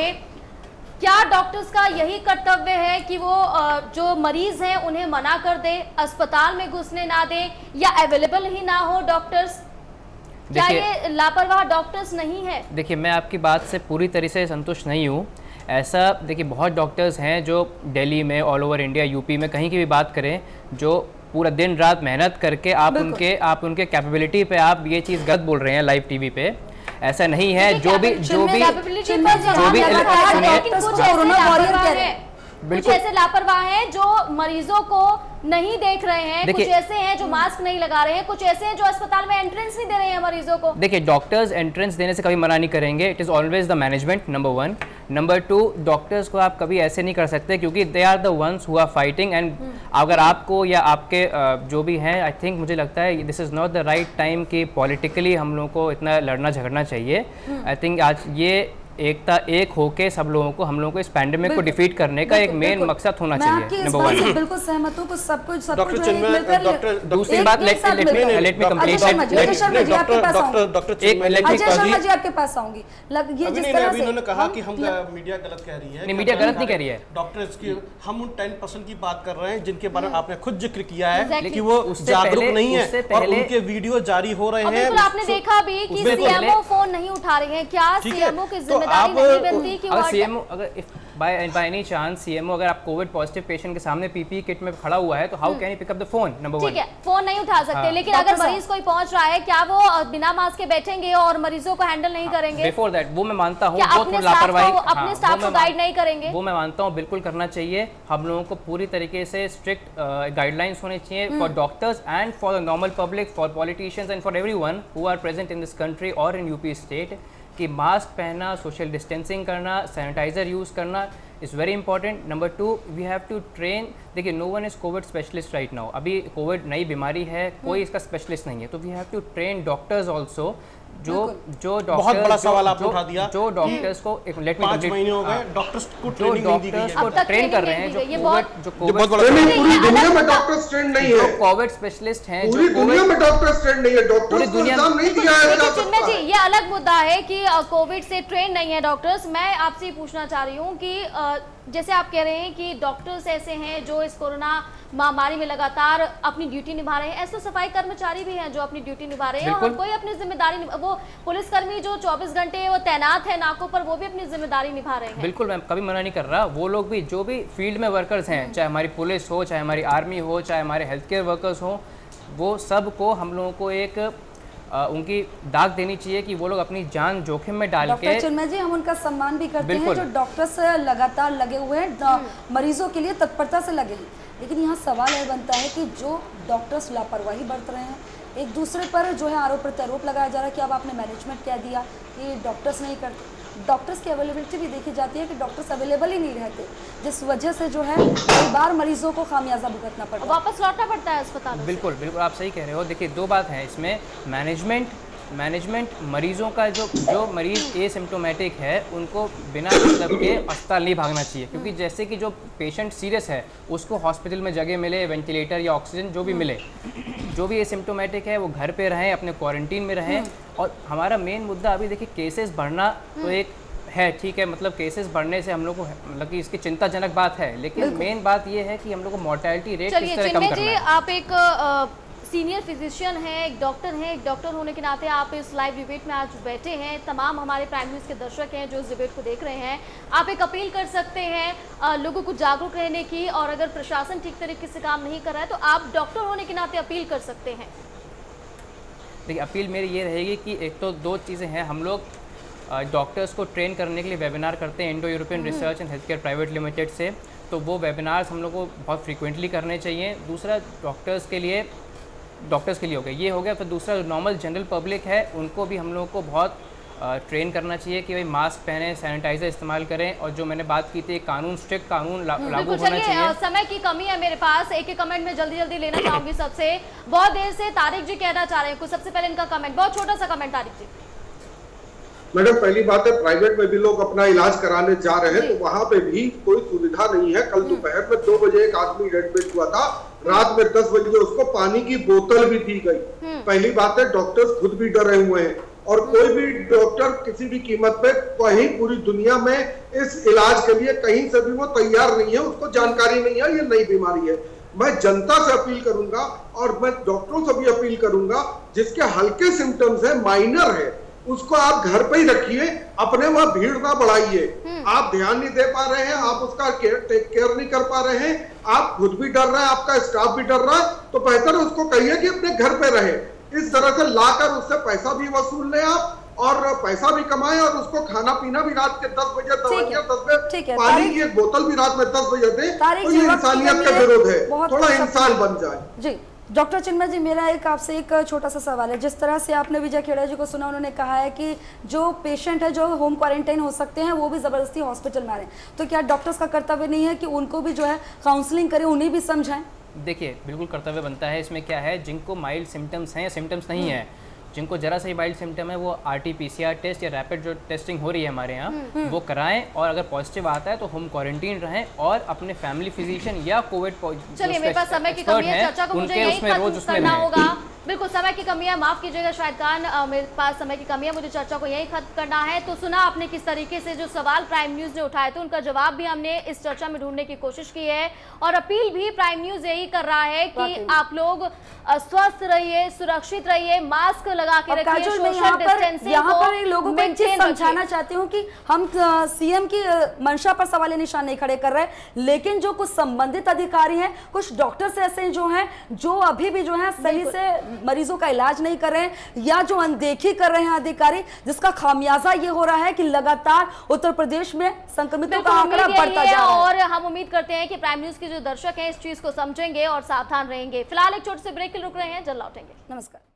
क्या डॉक्टर्स का यही कर्तव्य है कि वो जो मरीज हैं उन्हें मना कर दे, अस्पताल में घुसने ना दे, या अवेलेबल ही ना हो डॉक्टर्स? क्या ये लापरवाह डॉक्टर्स नहीं है? देखिए मैं आपकी बात से पूरी तरह से संतुष्ट नहीं हूँ। ऐसा देखिए बहुत डॉक्टर्स हैं जो दिल्ली में, ऑल ओवर इंडिया, यूपी में कहीं की भी बात करें, जो पूरा दिन रात मेहनत करके आप उनके कैपेबिलिटी पे आप ये चीज़ गलत बोल रहे हैं लाइव टीवी पे। ऐसा नहीं है। जो भी कुछ ऐसे लापरवाह हैं जो मरीजों को नहीं देख रहे हैं, कुछ ऐसे हैं जो मास्क नहीं लगा रहे हैं, कुछ ऐसे हैं जो अस्पताल में एंट्रेंस नहीं दे रहे हैं मरीजों को। देखिए डॉक्टर्स एंट्रेंस देने से कभी मना नहीं करेंगे। It is always the management, number 1। Number 2, doctors को आप कभी ऐसे नहीं कर सकते क्योंकि they are the ones who are fighting. And अगर आपको या आपके जो भी हैं, आई थिंक मुझे लगता है this is not the right time कि पॉलिटिकली हम लोगों को इतना लड़ना झगड़ना चाहिए। आई थिंक आज ये एकता एक होके सब लोगों को, हम लोगों को इस पैंडेमिक को डिफीट करने का एक मेन मकसद होना चाहिए। नंबर 1 बिल्कुल सहमत हूं। कुछ सब कुछ डॉक्टर चिन्मय, दूसरी बात let me complete. Doctor Sharma ji आपके पास आऊंगी। ये जिस तरह से इन्होंने कहा कि हम मीडिया गलत कह रही है, नहीं मीडिया गलत नहीं कह रही है। डॉक्टर्स की हम उन 10% की बात कर रहे हैं जिनके बारे में आपने खुद जिक्र किया है कि वो जागरूक नहीं है और उनके वीडियो जारी हो रहे हैं। आपने देखा भी कि सीएमओ फोन नहीं उठा रहे हैं, क्या सीएमओ की जिम्मेदारी नहीं बनती? अगर सीएमओ अगर बाय एनी चांस सीएमओ अगर आप कोविड पॉजिटिव पेशेंट के सामने पीपीई किट में खड़ा हुआ है तो how can you pick up the phone? Number 1 ठीक है, फोन नहीं उठा सकते, लेकिन अगर मरीज कोई पहुंच रहा है, क्या वो बिना मास्क के बैठेंगे और मरीजों को हैंडल नहीं करेंगे? बिफोर दैट वो मैं मानता हूं, वो थोड़ा लापरवाही, अपने स्टाफ को गाइड नहीं करेंगे, वो मैं मानता हूं बिल्कुल करना चाहिए। हम लोगों को पूरी तरीके से स्ट्रिक्ट गाइडलाइंस होने चाहिए for doctors and for the normal public, for politicians and for everyone who are present in this country और इन यूपी स्टेट, कि मास्क पहनना, सोशल डिस्टेंसिंग करना, सैनिटाइज़र यूज़ करना is very important. Number 2, we have to train. देखिए, no one is Covid specialist right now. अभी Covid नई बीमारी है, कोई इसका स्पेशलिस्ट नहीं है, तो we have to train doctors also. जो डॉक्टर, बहुत बड़ा सवाल आपने उठा दिया, जो डॉक्टर्स को 5 महीने हो गए डॉक्टर्स को ट्रेनिंग नहीं दी गई है। को ट्रेन कर रहे हैं, जो कोविड पूरी दुनिया में डॉक्टर्स ट्रेंड नहीं है, कोविड स्पेशलिस्ट हैं, पूरी दुनिया में डॉक्टर्स ट्रेंड नहीं है, डॉक्टर्स को एग्जाम नहीं दिया है। चिन्मय जी, ये अलग मुद्दा है कि कोविड से ट्रेन नहीं है डॉक्टर्स। मैं आपसे ये पूछना चाह रही हूँ कि जैसे आप कह रहे हैं कि डॉक्टर्स ऐसे हैं जो इस कोरोना महामारी में लगातार अपनी ड्यूटी निभा रहे हैं, ऐसे सफाई कर्मचारी भी हैं जो अपनी ड्यूटी निभा रहे हैं और कोई अपनी जिम्मेदारी, वो पुलिसकर्मी जो 24 घंटे वो तैनात है नाकों पर, वो भी अपनी जिम्मेदारी निभा रहे हैं। बिल्कुल, मैं कभी मना नहीं कर रहा। वो लोग भी, जो भी फील्ड में वर्कर्स हैं, चाहे हमारी पुलिस हो, चाहे हमारी आर्मी हो, चाहे हमारे हेल्थ केयर वर्कर्स हो, वो सब को हम लोगों को एक उनकी दाग देनी चाहिए कि वो लोग अपनी जान जोखिम में डाल के। डॉक्टर चिन्मय जी, हम उनका सम्मान भी करते हैं जो डॉक्टर्स लगातार लगे हुए हैं, मरीजों के लिए तत्परता से लगे हैं। लेकिन यहाँ सवाल यह बनता है कि जो डॉक्टर्स लापरवाही बरत रहे हैं, एक दूसरे पर जो है आरोप प्रत्यारोप लगाया जा रहा है कि अब आपने मैनेजमेंट कह दिया कि डॉक्टर्स नहीं करते। डॉक्टर्स की अवेलेबिलिटी भी देखी जाती है कि डॉक्टर्स अवेलेबल ही नहीं रहते, जिस वजह से जो है कई बार मरीजों को खामियाजा भुगतना पड़ता है, वापस लौटना पड़ता है अस्पताल। बिल्कुल बिल्कुल, आप सही कह रहे हो। देखिए, 2 बात है इसमें। मैनेजमेंट मरीजों का, जो मरीज एसिम्प्टोमेटिक है उनको बिना मतलब के अस्पताल नहीं भागना चाहिए, क्योंकि जैसे कि जो पेशेंट सीरियस है उसको हॉस्पिटल में जगह मिले, वेंटिलेटर या ऑक्सीजन जो भी मिले। जो भी एसिम्प्टोमेटिक है वो घर पे रहें, अपने क्वारंटीन में रहें। और हमारा मेन मुद्दा अभी देखिए, केसेस बढ़ना तो एक है, ठीक है, मतलब केसेस बढ़ने से हम लोग को मतलब कि इसकी चिंताजनक बात है, लेकिन मेन बात ये है कि हम लोग को मोर्टेलिटी रेट किस तरह कम करना है। आप एक सीनियर फिजिशियन हैं, एक डॉक्टर हैं, एक डॉक्टर होने के नाते आप इस लाइव डिबेट में आज बैठे हैं। तमाम हमारे प्राइम न्यूज़ के दर्शक हैं जो इस डिबेट को देख रहे हैं, आप एक अपील कर सकते हैं लोगों को जागरूक रहने की, और अगर प्रशासन ठीक तरीके से काम नहीं कर रहा है तो आप डॉक्टर होने के नाते अपील कर सकते हैं। देखिए, अपील मेरी ये रहेगी कि एक तो 2 चीज़ें हैं। हम लोग डॉक्टर्स को ट्रेन करने के लिए वेबिनार करते हैं Indo European research and health care private limited से, तो वो वेबिनार्स हम लोग को बहुत फ्रीक्वेंटली करने चाहिए। दूसरा, डॉक्टर्स के लिए हो गया, ये हो गया। फिर दूसरा, नॉर्मल जनरल पब्लिक है उनको भी हम लोगों को बहुत ट्रेन करना चाहिए कि भाई मास्क पहने, सैनिटाइजर इस्तेमाल करें, और जो मैंने बात की थी कानून, स्ट्रिक्ट कानून लागू होना चाहिए। समय की कमी है मेरे पास, एक कमेंट में जल्दी लेना चाहूंगी सबसे। बहुत देर से तारिक जी कहना चाह रहे हैं कुछ, सबसे पहले इनका कमेंट, बहुत छोटा सा कमेंट तारिक जी। मैडम, पहली बात है, प्राइवेट में भी लोग अपना इलाज कराने जा रहे हैं तो वहां पे भी कोई सुविधा नहीं है। कल दोपहर में 2 बजे एक आदमी एडमिट हुआ था, रात में 10 बजे उसको पानी की बोतल भी दी गई। पहली बात है, डॉक्टर्स खुद भी डरे हुए हैं, और कोई भी डॉक्टर किसी भी कीमत पे कहीं पूरी दुनिया में इस इलाज के लिए कहीं से भी वो तैयार नहीं है, उसको जानकारी नहीं है ये नई बीमारी है। मैं जनता से अपील करूंगा और मैं डॉक्टरों से भी अपील करूंगा, जिसके हल्के सिम्टम्स है, माइनर है, उसको आप घर पे ही रखिए, अपने वहां भीड़ ना बढ़ाइए। आप ध्यान नहीं दे पा रहे हैं, आप उसका केयर नहीं कर पा रहे हैं, आप खुद भी डर रहे हैं, आपका स्टाफ भी डर रहा है, तो बेहतर है उसको कहिए कि अपने घर पे रहे। इस तरह से लाकर उससे पैसा भी वसूल ले आप, और पैसा भी कमाए, और उसको खाना पीना भी रात के 10 बजे, दवाइयां 10 बजे, पानी की एक बोतल भी रात में 10 बजे दे, तो ये इंसानियत का विरोध है। थोड़ा इंसान बन जाए। जी डॉक्टर चिन्मय जी, मेरा एक आपसे एक छोटा सा सवाल है। जिस तरह से आपने विजय खेड़ा जी को सुना, उन्होंने कहा है कि जो पेशेंट है जो होम क्वारंटाइन हो सकते हैं वो भी ज़बरदस्ती हॉस्पिटल में आ रहे हैं, तो क्या डॉक्टर्स का कर्तव्य नहीं है कि उनको भी जो है काउंसलिंग करें, उन्हें भी समझाएं? देखिए, बिल्कुल कर्तव्य बनता है। इसमें क्या है, जिनको माइल्ड सिम्टम्स हैं या सिम्टम्स नहीं है, जिनको जरा सा ही माइल्ड सिम्टम है, वो RT-PCR टेस्ट या रैपिड जो टेस्टिंग हो रही है हमारे यहाँ वो कराएं, और अगर पॉजिटिव आता है तो होम क्वारंटीन रहें, और अपने फैमिली फिजिशियन या कोविड चलिए, मेरे पास समय की कमी है, चर्चा को मुझे यही खत्म करना होगा। बिल्कुल समय की कमी है, माफ कीजिएगा शाहिद खान, मेरे पास समय की कमी है, मुझे चर्चा को यही खत्म करना है। तो सुना आपने किस तरीके से जो सवाल प्राइम न्यूज़ ने उठाए थे, उनका जवाब भी हमने इस चर्चा में ढूंढने की कोशिश की है, और अपील भी प्राइम न्यूज़ यही कर रहा है कि आप लोग स्वस्थ रहिए, सुरक्षित रहिए, मास्क लगा के रखिए, सोशल डिस्टेंसिंग। यहाँ पर लोगों को एक चीज समझाना चाहती हूँ कि हम सीएम की मंशा पर सवाल निशान नहीं खड़े कर रहे, लेकिन जो कुछ संबंधित अधिकारी हैं, कुछ डॉक्टर्स ऐसे जो हैं जो अभी भी जो है सही से मरीजों का इलाज नहीं कर रहे हैं, या जो अनदेखी कर रहे हैं अधिकारी, जिसका खामियाजा ये हो रहा है कि लगातार उत्तर प्रदेश में संक्रमितों का आंकड़ा बढ़ता जा रहा है। और हम उम्मीद करते हैं कि प्राइम न्यूज़ के जो दर्शक हैं इस चीज को समझेंगे और सावधान रहेंगे। फिलहाल एक छोटे से ब्रेक के लिए रुक रहे हैं, जल्द लौटेंगे। नमस्कार।